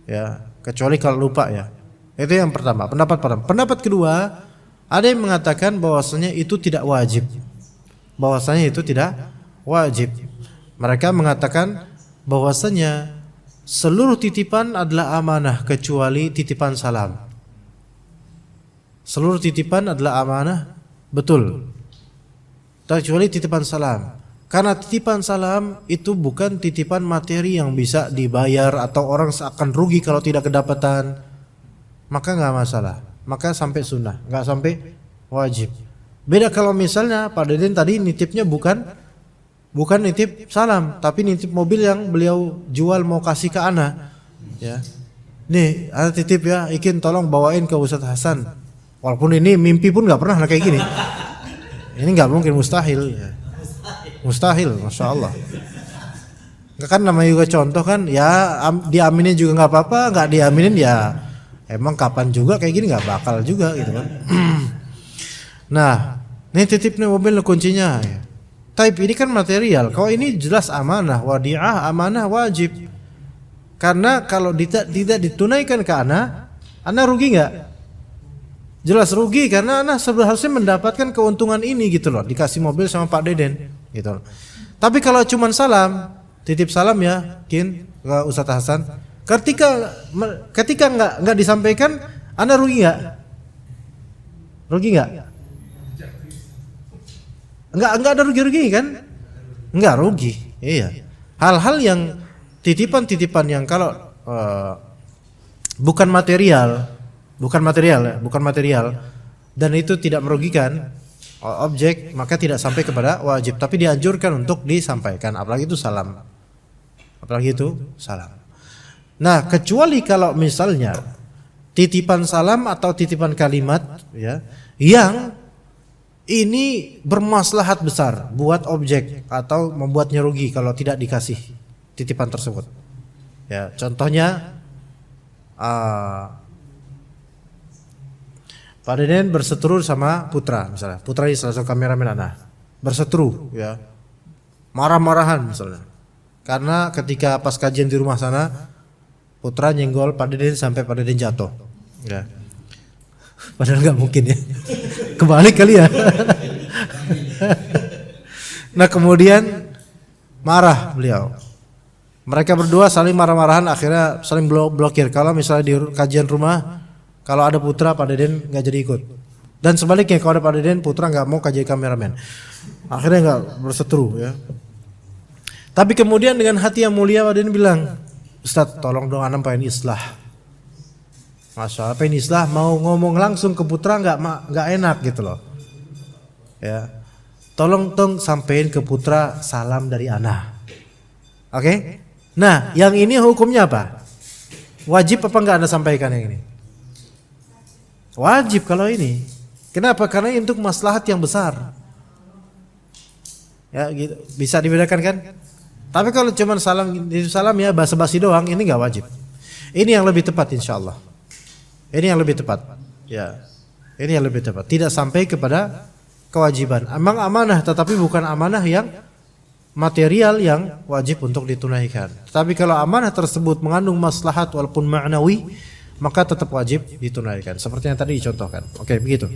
Ya, kecuali kalau lupa ya. Itu yang pertama, pendapat pertama. Pendapat kedua, ada yang mengatakan bahwasanya itu tidak wajib. Bahwasanya itu tidak wajib. Mereka mengatakan bahwasanya seluruh titipan adalah amanah kecuali titipan salam. Seluruh titipan adalah amanah, betul, kecuali titipan salam. Karena titipan salam itu bukan titipan materi yang bisa dibayar atau orang akan rugi kalau tidak kedapatan. Maka nggak masalah. Maka sampai sunnah, nggak sampai wajib. Beda kalau misalnya Pak Deden tadi nitipnya bukan nitip salam, tapi nitip mobil yang beliau jual mau kasih ke ana. Ya. Nih, ana titip ya, Ikin tolong bawain ke Ustadz Hasan. Walaupun ini mimpi pun nggak pernah kayak gini. Ini nggak mungkin, mustahil. Ya. Mustahil, masya Allah. Kan namanya juga contoh kan, ya diaminin juga nggak apa-apa, nggak diaminin ya emang kapan juga kayak gini nggak bakal juga gitu kan. Nah, ini titip nih mobil kuncinya. Ya. Type ini kan material. Kalau ini jelas amanah, wadi'ah, amanah wajib. Karena kalau tidak ditunaikan ke ana rugi nggak? Jelas rugi karena ana seharusnya mendapatkan keuntungan ini gitu loh, dikasih mobil sama Pak Deden gitu loh. Tapi kalau cuman salam, titip salam ya, Kin ke Ustadz Hasan. Ketika nggak disampaikan, ana rugi nggak? Rugi nggak? Enggak ada rugi-rugi kan? Enggak rugi. Iya. Hal-hal yang titipan-titipan yang kalau bukan material dan itu tidak merugikan objek, maka tidak sampai kepada wajib, tapi dianjurkan untuk disampaikan, apalagi itu salam. Nah, kecuali kalau misalnya titipan salam atau titipan kalimat ya yang ini bermaslahat besar buat objek atau membuatnya rugi kalau tidak dikasih titipan tersebut. Ya, contohnya Pak Deden berseteru sama putra misalnya. Putra ini salah satu kameramen ana. Berseteru ya. Marah-marahan misalnya. Karena ketika pas kajian di rumah sana putra nyenggol Pak Deden sampai Pak Deden jatuh. Ya. Padahal nggak mungkin ya. Kebalik kali ya. Nah, kemudian marah beliau. Mereka berdua saling marah-marahan, akhirnya saling blokir. Kalau misalnya di kajian rumah, kalau ada putra Pak Deden nggak jadi ikut. Dan sebaliknya kalau ada Pak Deden, putra nggak mau jadi kameramen. Akhirnya nggak berseteru ya. Tapi kemudian dengan hati yang mulia Pak Deden bilang, Ustadz tolong dong anak pengen islah. Masya Allah, pengen islah, mau ngomong langsung ke putra nggak enak gitu loh. Ya, tolong dong sampein ke putra salam dari ana. Oke? Nah, yang ini hukumnya apa? Wajib apa nggak anda sampaikan yang ini? Wajib kalau ini. Kenapa? Karena untuk maslahat yang besar. Ya, gitu. Bisa dibedakan kan? Tapi kalau cuma salam ya basa-basi doang, ini nggak wajib. Ini yang lebih tepat insya Allah. Ini yang lebih tepat. Ya, ini yang lebih tepat. Tidak sampai kepada kewajiban. Emang amanah, tetapi bukan amanah yang material yang wajib untuk ditunaikan. Tapi kalau amanah tersebut mengandung maslahat walaupun ma'nawi, maka tetap wajib ditunaikan. Seperti yang tadi dicontohkan. Oke, begitu.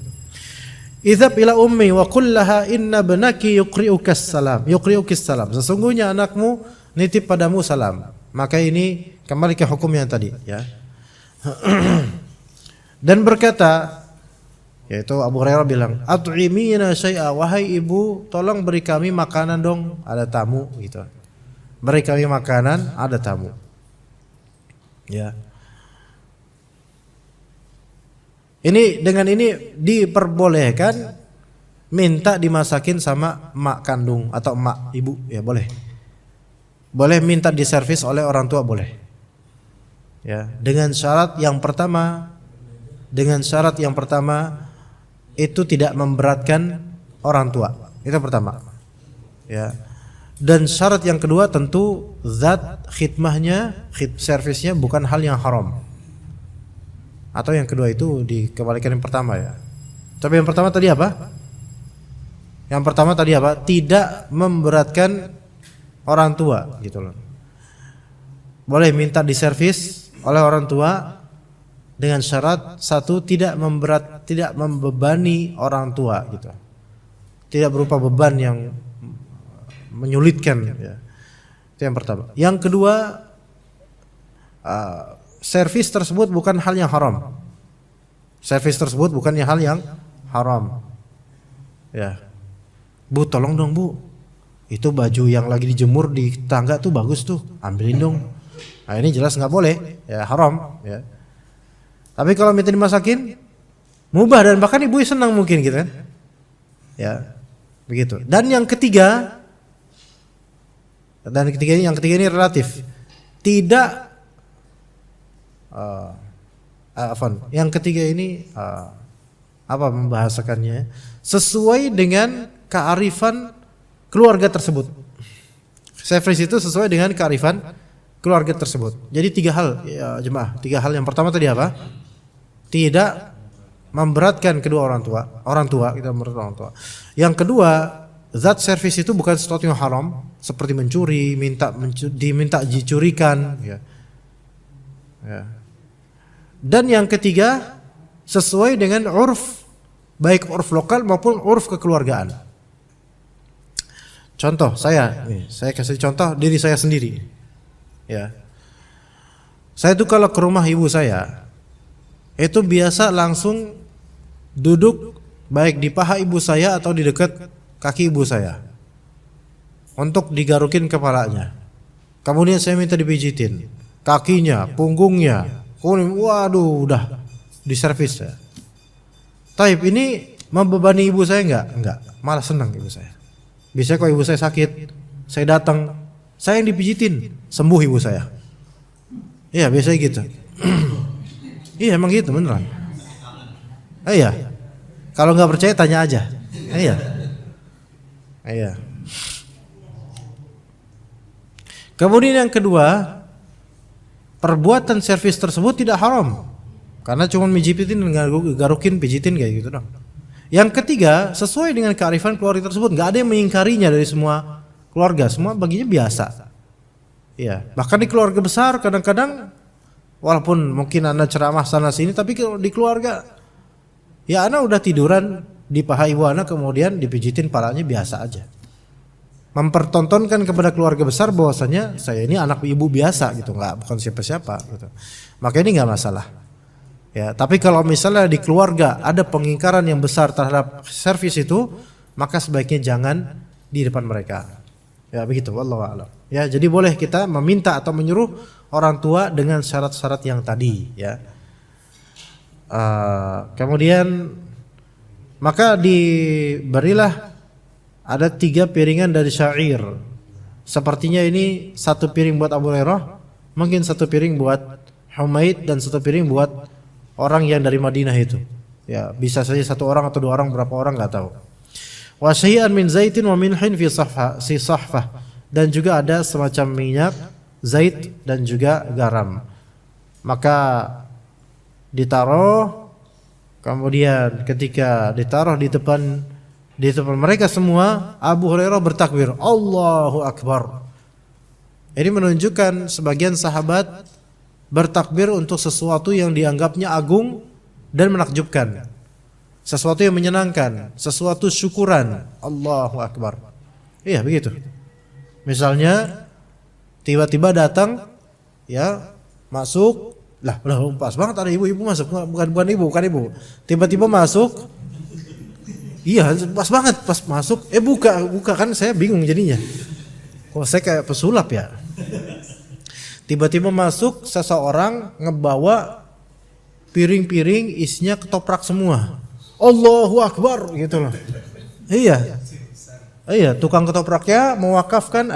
Idhab ila ummi wa qul laha inna banaki yuqri'ukas salam. Yuqri'ukis salam. Sesungguhnya anakmu nitip padamu salam. Maka ini kembali ke hukum yang tadi, ya. Dan berkata, yaitu Abu Hurairah bilang, "At'imina syai'a, wahai ibu, tolong beri kami makanan dong, ada tamu," gitu. Beri kami makanan, ada tamu. Ya. Ini dengan ini diperbolehkan minta dimasakin sama emak kandung atau emak ibu, ya boleh. Boleh minta diservis oleh orang tua, boleh. Ya, dengan syarat yang pertama itu tidak memberatkan orang tua. Itu pertama. Ya. Dan syarat yang kedua tentu zat khidmahnya, servisnya bukan hal yang haram. Atau yang kedua itu dikembalikan yang pertama ya. Tapi yang pertama tadi apa? Yang pertama tadi apa? Tidak memberatkan orang tua gitu loh. Boleh minta diservis oleh orang tua dengan syarat satu, tidak membebani orang tua gitu. Tidak berupa beban yang menyulitkan ya. Itu yang pertama. Yang kedua, servis tersebut bukan hal yang haram. Servis tersebut bukan hal yang haram. Ya. Bu, tolong dong, Bu. itu baju yang lagi dijemur di tangga tuh bagus tuh, ambilin dong. Nah ini jelas nggak boleh, ya haram. Ya. Tapi kalau minta dimasakin, mubah dan bahkan ibu senang mungkin gitu kan. Ya, begitu. Dan yang ketiga ini relatif. Tidak yang ketiga ini apa membahasakannya? Sesuai dengan kearifan keluarga tersebut. Service itu sesuai dengan kearifan keluarga tersebut. Jadi 3 hal ya jemaah. 3 hal. Yang pertama tadi apa? Tidak memberatkan kedua orang tua kita memberatkan orang tua. Yang kedua, zat servis itu bukan sesuatu yang haram seperti mencuri, diminta dicurikan ya. Ya. Dan yang ketiga, sesuai dengan urf, baik urf lokal maupun urf kekeluargaan. Contoh saya kasih contoh diri saya sendiri. Ya. Saya tuh kalau ke rumah ibu saya itu biasa langsung duduk baik di paha ibu saya atau di dekat kaki ibu saya untuk digarukin kepalanya. Kemudian saya minta dipijitin kakinya, punggungnya. Waduh, udah diservis ya. Taib ini membebani ibu saya enggak, malah senang ibu saya. Biasanya kalau ibu saya sakit, saya datang, saya yang dipijitin, sembuh ibu saya. Iya, biasanya gitu. Iya, emang gitu beneran. Iya. Kalau nggak percaya tanya aja. Iya. Iya. Kemudian yang kedua, perbuatan servis tersebut tidak haram karena cuma mijitin dan garukin pijitin kayak gitu dong. Yang ketiga, sesuai dengan kearifan keluarga tersebut, nggak ada yang mengingkarinya dari semua keluarga, semua baginya biasa. Iya. Bahkan di keluarga besar kadang-kadang walaupun mungkin Anda ceramah sana sini, tapi di keluarga ya Anda udah tiduran di paha ibu Anda kemudian dipijitin palanya biasa aja. Mempertontonkan kepada keluarga besar bahwasanya saya ini anak ibu biasa gitu, bukan siapa-siapa gitu. Maka ini nggak masalah. Ya, tapi kalau misalnya di keluarga ada pengingkaran yang besar terhadap servis itu, maka sebaiknya jangan di depan mereka. Ya begitu, wallahu a'lam. Ya, jadi boleh kita meminta atau menyuruh orang tua dengan syarat-syarat yang tadi ya. Kemudian maka diberilah ada 3 piringan dari syair. Sepertinya ini 1 piring buat Abu Hurairah, mungkin 1 piring buat Humaid dan 1 piring buat orang yang dari Madinah itu. Ya, bisa saja 1 orang atau 2 orang, berapa orang nggak tahu. Wa syai'an min zaitin wa minhin fi sahfah. Dan juga ada semacam minyak zait dan juga garam. Maka ditaruh, kemudian ketika ditaruh di depan mereka semua, Abu Hurairah bertakbir, Allahu Akbar. Ini menunjukkan sebagian sahabat bertakbir untuk sesuatu yang dianggapnya agung dan menakjubkan, sesuatu yang menyenangkan, sesuatu syukuran. Allahu Akbar. Iya begitu. Misalnya tiba-tiba datang ya, masuk, lah pas banget ada ibu-ibu masuk, bukan ibu. Tiba-tiba masuk, iya pas banget pas masuk, buka kan, saya bingung jadinya. Kok saya kayak pesulap ya? Tiba-tiba masuk seseorang ngebawa piring-piring isinya ketoprak semua. Allahu Akbar gitu loh. Iya, tukang ketopraknya mewakafkan,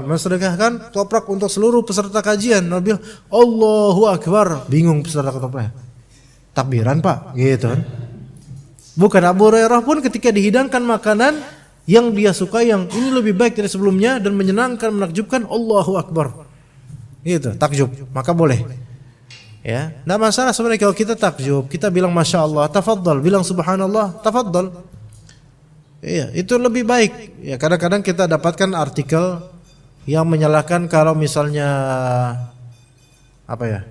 mensedekahkan toprak untuk seluruh peserta kajian. Nabi bilang, Allahu Akbar. Bingung peserta ketopraknya. Takbiran Pak, gitu kan. Bukan, Abu Hurairah pun ketika dihidangkan makanan yang dia suka, yang ini lebih baik dari sebelumnya dan menyenangkan, menakjubkan, Allahu Akbar. Gitu, takjub, maka boleh. Ya, enggak masalah sebenarnya kalau kita takjub, kita bilang Masya Allah, tafadhal, bilang Subhanallah, tafadhal. Iya, itu lebih baik. Ya, kadang-kadang kita dapatkan artikel yang menyalahkan kalau misalnya apa ya?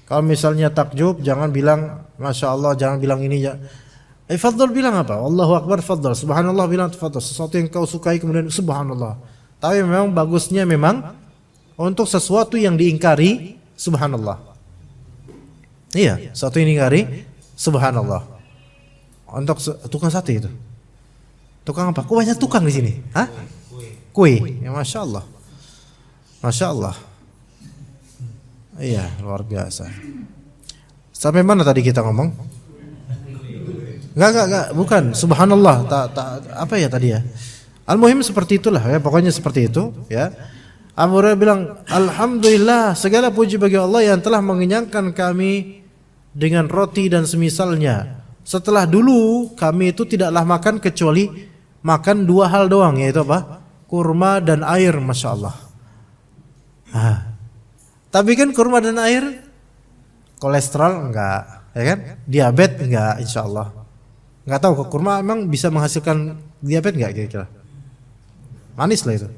Kalau misalnya takjub jangan bilang Masya Allah, jangan bilang ini ya. Fadhal bilang apa? Allahu Akbar, fadhal. Subhanallah bilang fadhal. Sesuatu yang kau sukai kemudian Subhanallah. Tapi memang bagusnya memang untuk sesuatu yang diingkari Subhanallah. Iya, sesuatu yang diingkari Subhanallah. Untuk tukang sate itu. Tukang apa? Kok banyak tukang di sini? Hah? kue. Ya, Masya Allah. Masya Allah. Iya, luar biasa. Sampai mana tadi kita ngomong? Enggak, bukan. Subhanallah. Apa ya tadi ya? Al-muhim seperti itulah ya, pokoknya seperti itu ya. Abu Hurairah bilang, alhamdulillah, segala puji bagi Allah yang telah mengenyangkan kami dengan roti dan semisalnya. Setelah dulu kami itu tidaklah makan kecuali makan dua hal doang, yaitu apa? Kurma dan air, Masya Allah. Tapi kan kurma dan air kolesterol enggak, ya kan? Diabetes enggak, insya Allah. Enggak tahu kok kurma emang bisa menghasilkan diabetes enggak kira-kira? Manis lah itu.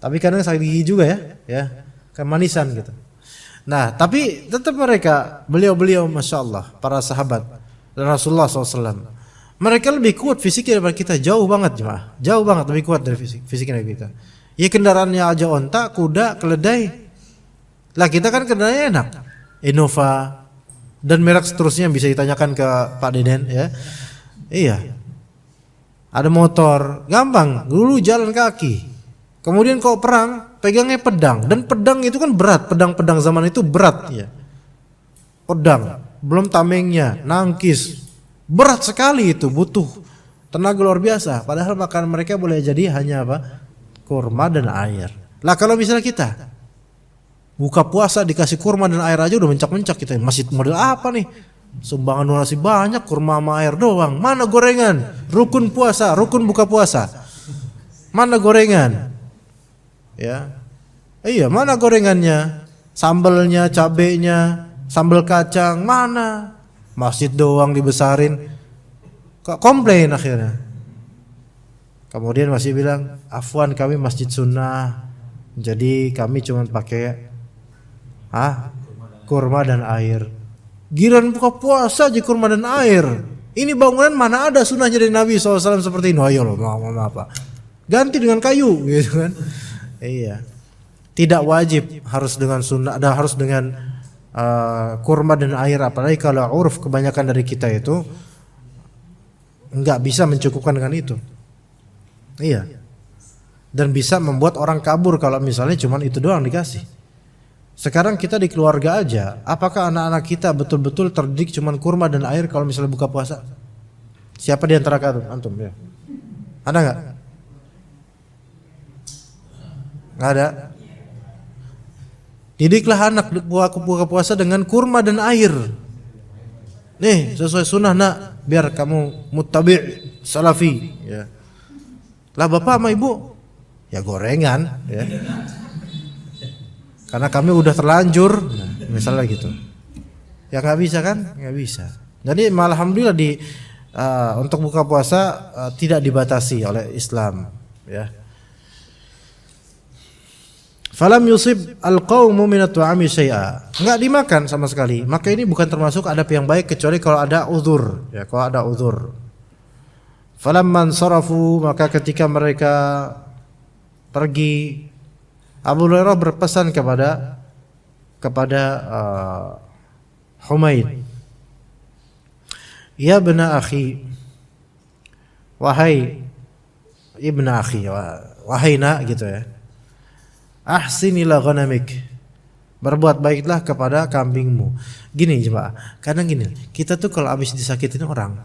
Tapi kadang sakit gigi juga ya, kan manisan gitu. Nah, tapi tetap mereka, beliau-beliau Masya Allah, para sahabat dan Rasulullah SAW, mereka lebih kuat fisiknya daripada kita, jauh banget jemaah, jauh banget lebih kuat dari fisiknya dari kita. Ya kendaraannya aja onta, kuda, keledai. Lah kita kan kendaraannya enak, Innova dan merek seterusnya bisa ditanyakan ke Pak Deden ya. Iya. Ada motor, gampang. Dulu jalan kaki. Kemudian kalau perang, pegangnya pedang, dan pedang itu kan berat, pedang-pedang zaman itu berat ya. Pedang, belum tamengnya, nangkis. Berat sekali itu, butuh tenaga luar biasa. Padahal makan mereka boleh jadi hanya apa? Kurma dan air. Lah kalau misalnya kita buka puasa dikasih kurma dan air aja udah mencak-mencak kita. Masjid model apa nih? Sumbangan donasi banyak, kurma sama air doang. Mana gorengan? Rukun puasa, rukun buka puasa. Mana gorengan? Ya. Iya, mana gorengannya? Sambelnya, cabenya, sambal kacang, mana? Masjid doang dibesarin. Kok komplain akhirnya? Kemudian masih bilang, afwan kami masjid sunnah, jadi kami cuma pakai kurma dan air. Giran buka puasa aja kurma dan air. Ini bangunan mana ada sunnahnya dari Nabi SAW seperti ini? Ayo loh, mau apa? Ganti dengan kayu, gitu kan? Iya. Tidak wajib harus dengan sunnah, harus dengan kurma dan air. Apalagi kalau uruf kebanyakan dari kita itu enggak bisa mencukupkan dengan itu. Iya. Dan bisa membuat orang kabur kalau misalnya cuma itu doang dikasih. Sekarang kita di keluarga aja, apakah anak-anak kita betul-betul terdidik cuma kurma dan air kalau misalnya buka puasa? Siapa di antara antum ya? Ada enggak? Enggak ada. Didiklah anak buka puasa dengan kurma dan air. Nih, sesuai sunnah nak, biar kamu muttabi' salafi ya. Lah bapak sama ibu ya gorengan ya. Karena kami udah terlanjur, misalnya gitu. Ya nggak bisa kan? Nggak bisa. Jadi alhamdulillah untuk buka puasa tidak dibatasi oleh Islam ya. Falam yusib al-qaumu minat tu'ami syai'a. Enggak dimakan sama sekali. Maka ini bukan termasuk adab yang baik kecuali kalau ada uzur. Ya, kalau ada uzur. Falamman sarafu, maka ketika mereka pergi, Abu Hurairah berpesan kepada Humaid. Ya ibna akhi, wahai ibna akhi, wahai nak gitu ya. Ahsin ila ghanamik, berbuat baiklah kepada kambingmu. Gini jemaah, kadang gini, kita tuh kalau habis disakitin orang,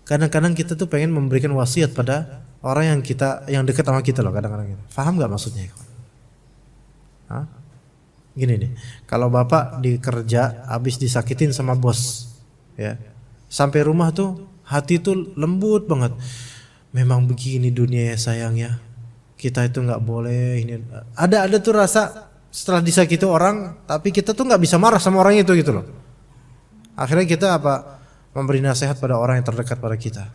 kadang-kadang kita tuh pengen memberikan wasiat pada orang yang dekat sama kita loh, kadang-kadang gitu. Paham nggak maksudnya? Gini nih, kalau bapak di kerja habis disakitin sama bos, ya, sampai rumah tuh hati tuh lembut banget. Memang begini dunia ya sayang ya. Kita itu nggak boleh ini. Ada tuh rasa setelah disakiti orang, tapi kita tuh nggak bisa marah sama orang itu gitu loh. Akhirnya kita memberi nasihat pada orang yang terdekat pada kita.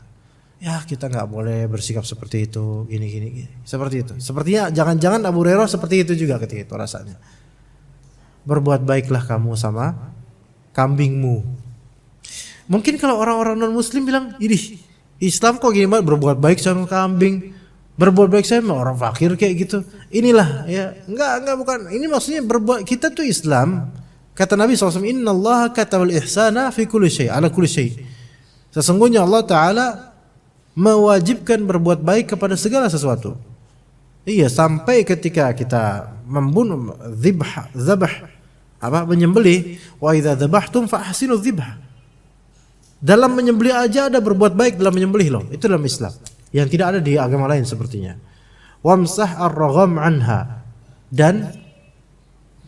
Ya kita nggak boleh bersikap seperti itu, gini, seperti itu. Sepertinya jangan-jangan Abu Hurairah seperti itu juga ketika itu rasanya. Berbuat baiklah kamu sama kambingmu. Mungkin kalau orang-orang non Muslim bilang, ini Islam kok gini banget berbuat baik sama kambing. Berbuat baik saya sama orang fakir kayak gitu. Inilah ya, enggak bukan. Ini maksudnya berbuat, kita tuh Islam. Kata Nabi SAW, innallaha katabal ihsana fi kulli syai', ala kulli syai'. Sesungguhnya Allah Ta'ala mewajibkan berbuat baik kepada segala sesuatu. Iya, sampai ketika kita membunuh menyembelih, wa idza dzabhtum fa ahsinu dzibha. Dalam menyembelih aja ada berbuat baik dalam menyembelih loh. Itu dalam Islam. Yang tidak ada di agama lain sepertinya. Wamsah ar-ragham anha, dan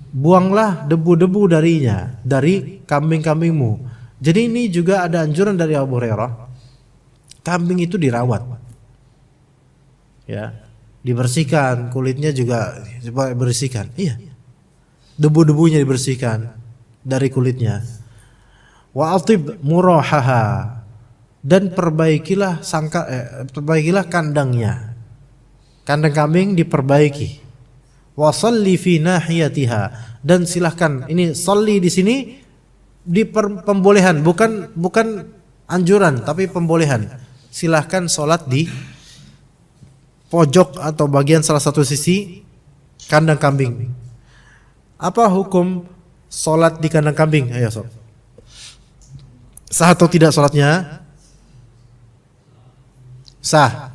buanglah debu-debu darinya, dari kambing-kambingmu. Jadi ini juga ada anjuran dari Abu Hurairah. Kambing itu dirawat. Ya, dibersihkan, kulitnya juga dibersihkan. Iya. Debu-debunya dibersihkan dari kulitnya. Wa atib murahaha, dan perbaikilah perbaikilah kandangnya. Kandang kambing diperbaiki. Wa shalli fi nahiyatiha, dan silahkan, ini shalli di sini di pembolehan, bukan anjuran tapi pembolehan. Silahkan sholat di pojok atau bagian salah satu sisi kandang kambing. Apa hukum sholat di kandang kambing? Ayo sob. Sah atau tidak sholatnya? Sah.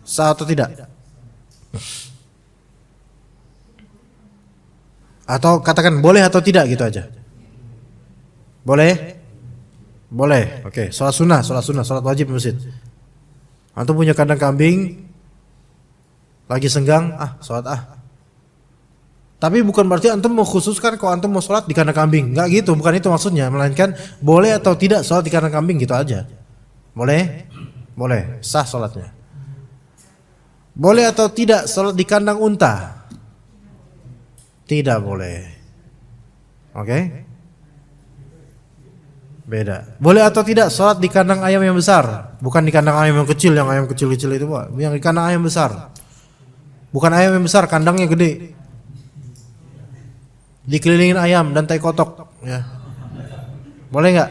Sah atau tidak? Atau katakan boleh atau tidak gitu aja. Boleh? Boleh. Oke, sholat sunnah, sholat wajib di masjid. Antum punya kandang kambing, lagi senggang, sholat Tapi bukan berarti antum mengkhususkan kalau antum mau sholat di kandang kambing. Enggak gitu, bukan itu maksudnya. Melainkan boleh atau tidak sholat di kandang kambing gitu aja. Boleh? Boleh, sah sholatnya. Boleh atau tidak sholat di kandang unta? Tidak boleh. Oke? Beda. Boleh atau tidak sholat di kandang ayam yang besar? Bukan di kandang ayam yang kecil, yang ayam kecil-kecil itu Pak. Yang di kandang ayam besar. Bukan ayam yang besar, kandangnya gede. Dikelilingin ayam dan tai kotok, ya. Boleh nggak?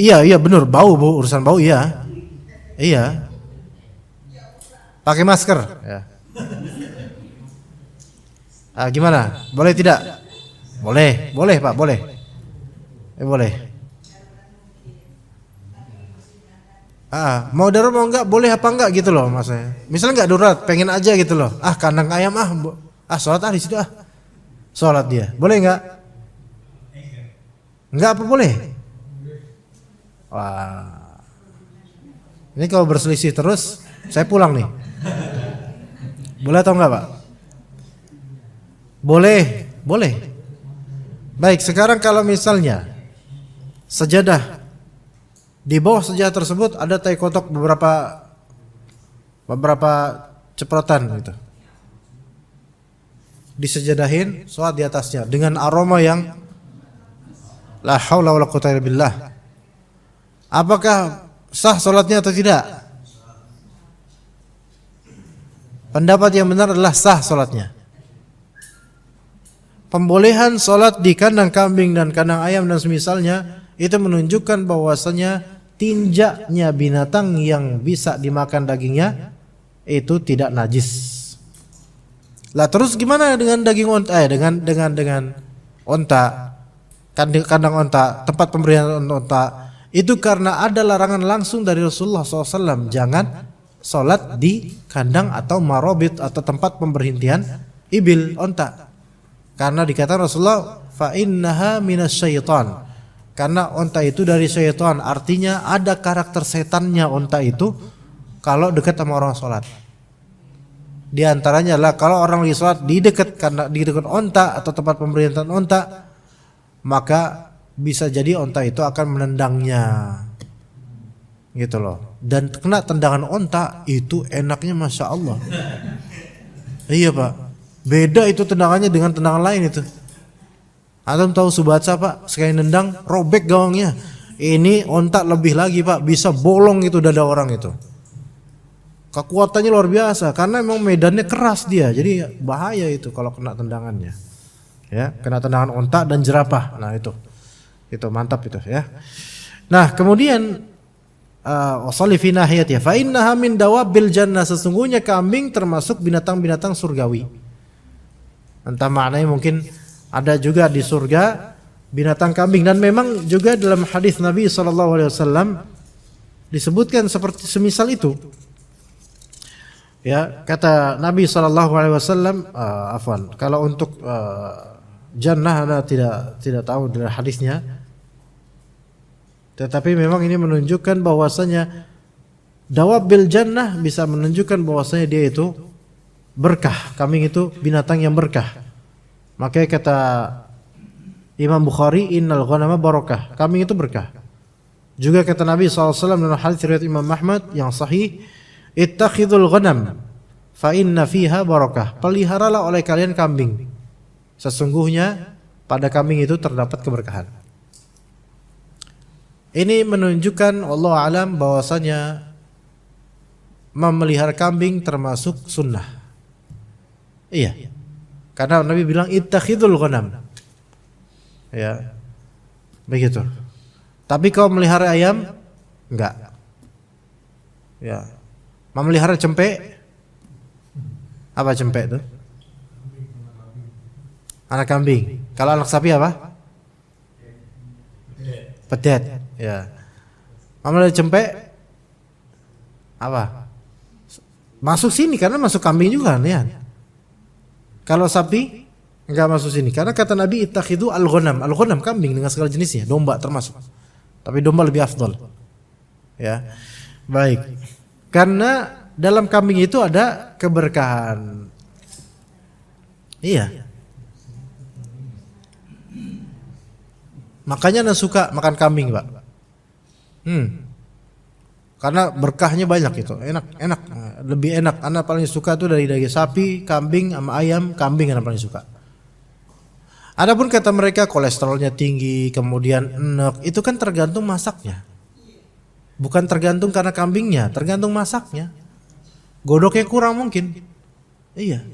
Iya benar, bau urusan bau iya. Iya. Pakai masker, ya. Gimana? Boleh tidak? Boleh Pak, boleh. Boleh. Mau darurat mau enggak, boleh apa enggak gitu loh maksudnya. Misalnya enggak darurat, pengen aja gitu loh. Kandang ayam sholat di situ sholat dia. Boleh enggak? Enggak apa boleh? Wah. Ini kalau berselisih terus, saya pulang nih. Boleh atau enggak, Pak? Boleh. Baik, sekarang kalau misalnya sejadah, di bawah sejadah tersebut ada tai kotok beberapa ceprotan gitu. Disejadahin, sholat di atasnya dengan aroma yang la haula wala quwwata illa billah. Apakah sah sholatnya atau tidak? Pendapat yang benar adalah sah sholatnya. Pembolehan sholat di kandang kambing dan kandang ayam dan semisalnya itu menunjukkan bahwasanya tinjaknya binatang yang bisa dimakan dagingnya itu tidak najis. Lah terus gimana dengan daging onta? Dengan onta, kandang onta, tempat pemberian onta? Itu karena ada larangan langsung dari Rasulullah SAW, jangan sholat di kandang atau marobit atau tempat pemberhentian ibil, onta. Karena dikatakan Rasulullah, fa innaha minasyaitan. Karena onta itu dari syaitan, artinya ada karakter setannya onta itu kalau dekat sama orang sholat. Di antaranya adalah kalau orang lagi sholat di dekat onta atau tempat pemberhentian onta, maka bisa jadi onta itu akan menendangnya, gitu loh. Dan kena tendangan onta itu enaknya masya Allah. Iya Pak, beda itu tendangannya dengan tendangan lain itu. Antum tahu Subatsa Pak, sekali nendang robek gawangnya. Ini onta lebih lagi Pak, bisa bolong itu dada orang itu. Kekuatannya luar biasa karena memang medannya keras dia, jadi bahaya itu kalau kena tendangannya. Ya, kena tendangan onta dan jerapah. Nah itu mantap itu ya. Nah kemudian wasalli fi nahiyatiha fa innaha min dawabil jannah, sesungguhnya kambing termasuk binatang-binatang surgawi. Entah maknanya mungkin ada juga di surga binatang kambing, dan memang juga dalam hadis Nabi SAW disebutkan seperti semisal itu. Ya, kata Nabi SAW, kalau untuk jannah Anda tidak tahu dari hadisnya, tetapi memang ini menunjukkan bahwasanya dawabil jannah bisa menunjukkan bahwasanya dia itu berkah. Kambing itu binatang yang berkah. Makanya kata Imam Bukhari, innal ghanama barakah. Kambing itu berkah. Juga kata Nabi SAW dalam hadis riwayat Imam Ahmad yang sahih, ittakhidul ghanam fa inna fiha barakah. Peliharalah oleh kalian kambing. Sesungguhnya pada kambing itu terdapat keberkahan. Ini menunjukkan Allah alam bahwasanya memelihara kambing termasuk sunnah. Iya. Karena Nabi bilang ittakhidul ghanam. Ya. Begitu. Tapi kalau melihara ayam enggak. Ya. Memelihara cempe, apa cempe itu? Anak kambing. Kalau anak sapi apa? Pedet. Ya. Memelihara cempe apa? Masuk sini karena masuk kambing juga kan ya. Kalau sapi enggak masuk sini karena kata Nabi ittakhidhu al-ghanam. Al-ghanam kambing dengan segala jenisnya, domba termasuk. Tapi domba lebih afdal. Ya. Baik. Karena dalam kambing itu ada keberkahan. Iya. Makanya Anda suka makan kambing, Pak. Karena berkahnya banyak itu. Enak. Lebih enak. Anda paling suka itu dari daging sapi, kambing sama ayam, kambing Anda paling suka. Adapun kata mereka kolesterolnya tinggi, kemudian enak, itu kan tergantung masaknya. Bukan tergantung karena kambingnya, tergantung masaknya. Godoknya kurang mungkin. Iya.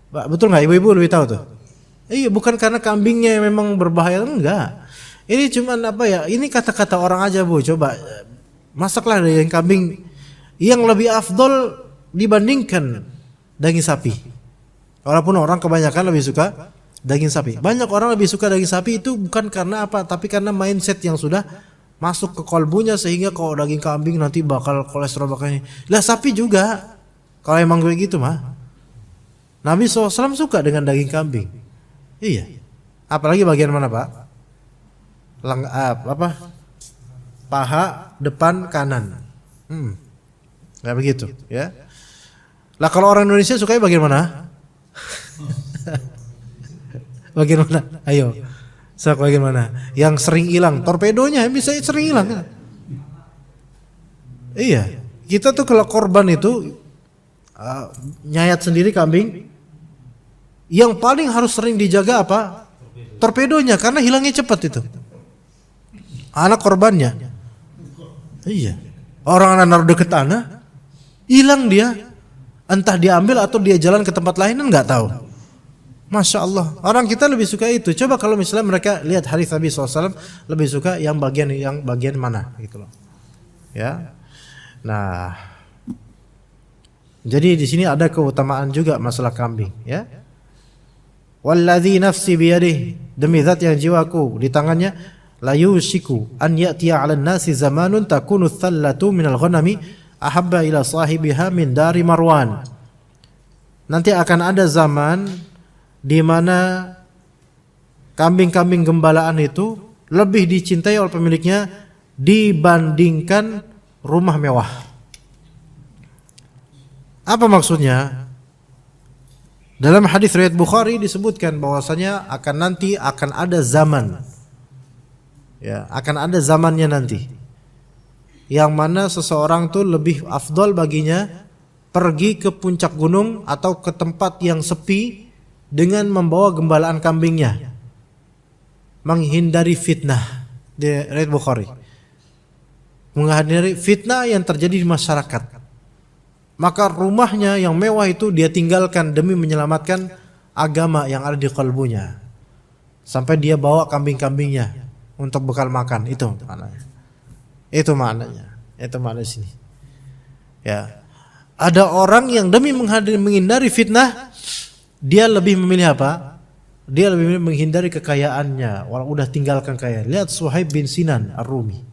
Betul nggak ibu-ibu lebih tahu tuh? Iya, bukan karena kambingnya memang berbahaya, enggak. Ini cuman apa ya? Ini kata-kata orang aja Bu. Coba masaklah daging kambing yang lebih afdol dibandingkan daging sapi. Walaupun orang kebanyakan lebih suka daging sapi. Banyak orang lebih suka daging sapi itu bukan karena apa, tapi karena mindset yang sudah masuk ke kolbunya sehingga kalau daging kambing nanti bakal kolesterol bakalnya. Lah sapi juga. Kalau emang gue gitu mah. Nabi SAW suka dengan daging kambing. Iya. Apalagi bagian mana Pak? Paha depan kanan. Kayak begitu ya. Lah kalau orang Indonesia sukanya bagian mana? Bagian mana? Ayo. Bagian mana? Yang sering hilang, torpedonya bisa sering hilang kan? Iya. Kita tuh kalau korban itu nyayat sendiri kambing, yang paling harus sering dijaga apa? Torpedonya, karena hilangnya cepat itu. Anak korbannya. Iya. Orang anak naruh deket tanah, hilang dia. Entah diambil atau dia jalan ke tempat lain, nggak tahu. Masya Allah, orang kita lebih suka itu. Coba kalau misalnya mereka lihat hadis Nabi SAW, lebih suka yang bagian mana gitu loh. Ya. Nah, jadi di sini ada keutamaan juga masalah kambing. Ya. Walladzi nafsi biyadihi, demi zat yang jiwaku di tangannya, la yushiku an ya'tiya 'alan nasi zamanun takunu thallatu minal ghanami ahabba ila sahibiha min dari Marwan. Nanti akan ada zaman di mana kambing-kambing gembalaan itu lebih dicintai oleh pemiliknya dibandingkan rumah mewah. Apa maksudnya? Dalam hadis riwayat Bukhari disebutkan bahwasanya akan ada zaman. Ya, akan ada zamannya nanti. Yang mana seseorang tuh lebih afdol baginya pergi ke puncak gunung atau ke tempat yang sepi dengan membawa gembalaan kambingnya, menghindari fitnah. Di riwayat Bukhari, menghindari fitnah yang terjadi di masyarakat. Maka rumahnya yang mewah itu dia tinggalkan demi menyelamatkan agama yang ada di kalbunya. Sampai dia bawa kambing-kambingnya untuk bekal makan. Itu maknanya. Itu maknanya sini. Ya. Ada orang yang demi menghindari fitnah, dia lebih memilih apa? Dia lebih memilih menghindari kekayaannya, walau udah tinggalkan kaya. Lihat Suhaib bin Sinan Ar-Rumi.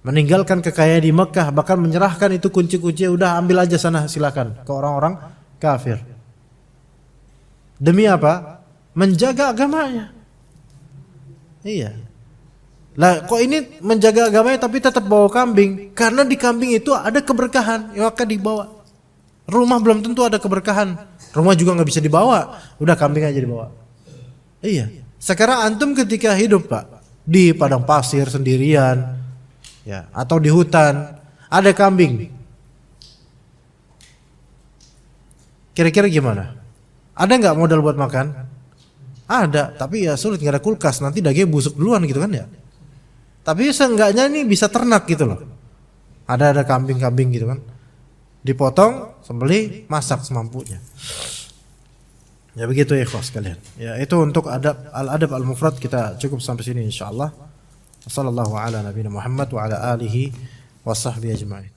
meninggalkan kekayaan di Mekah, bahkan menyerahkan itu kunci-kunci, udah ambil aja sana silakan ke orang-orang kafir. Demi apa? Menjaga agamanya. Iya. Lah kok ini menjaga agamanya tapi tetap bawa kambing? Karena di kambing itu ada keberkahan, ya maka dibawa. Rumah belum tentu ada keberkahan. Rumah juga nggak bisa dibawa, udah kambing aja dibawa. Iya. Sekarang antum ketika hidup Pak di padang pasir sendirian, ya, atau di hutan, ada kambing. Kira-kira gimana? Ada nggak modal buat makan? Ada, tapi ya sulit, nggak ada kulkas, nanti dagingnya busuk duluan gitu kan ya. Tapi seenggaknya ini bisa ternak gitu loh. Ada kambing-kambing gitu kan. Dipotong, sembelih, masak semampunya. Ya begitu ya ikhwas sekalian. Ya itu untuk al-adab al-mufrad, kita cukup sampai sini insyaallah. Wassallallahu ala nabiyina Muhammad wa ala alihi wa sahbihi ajma'in.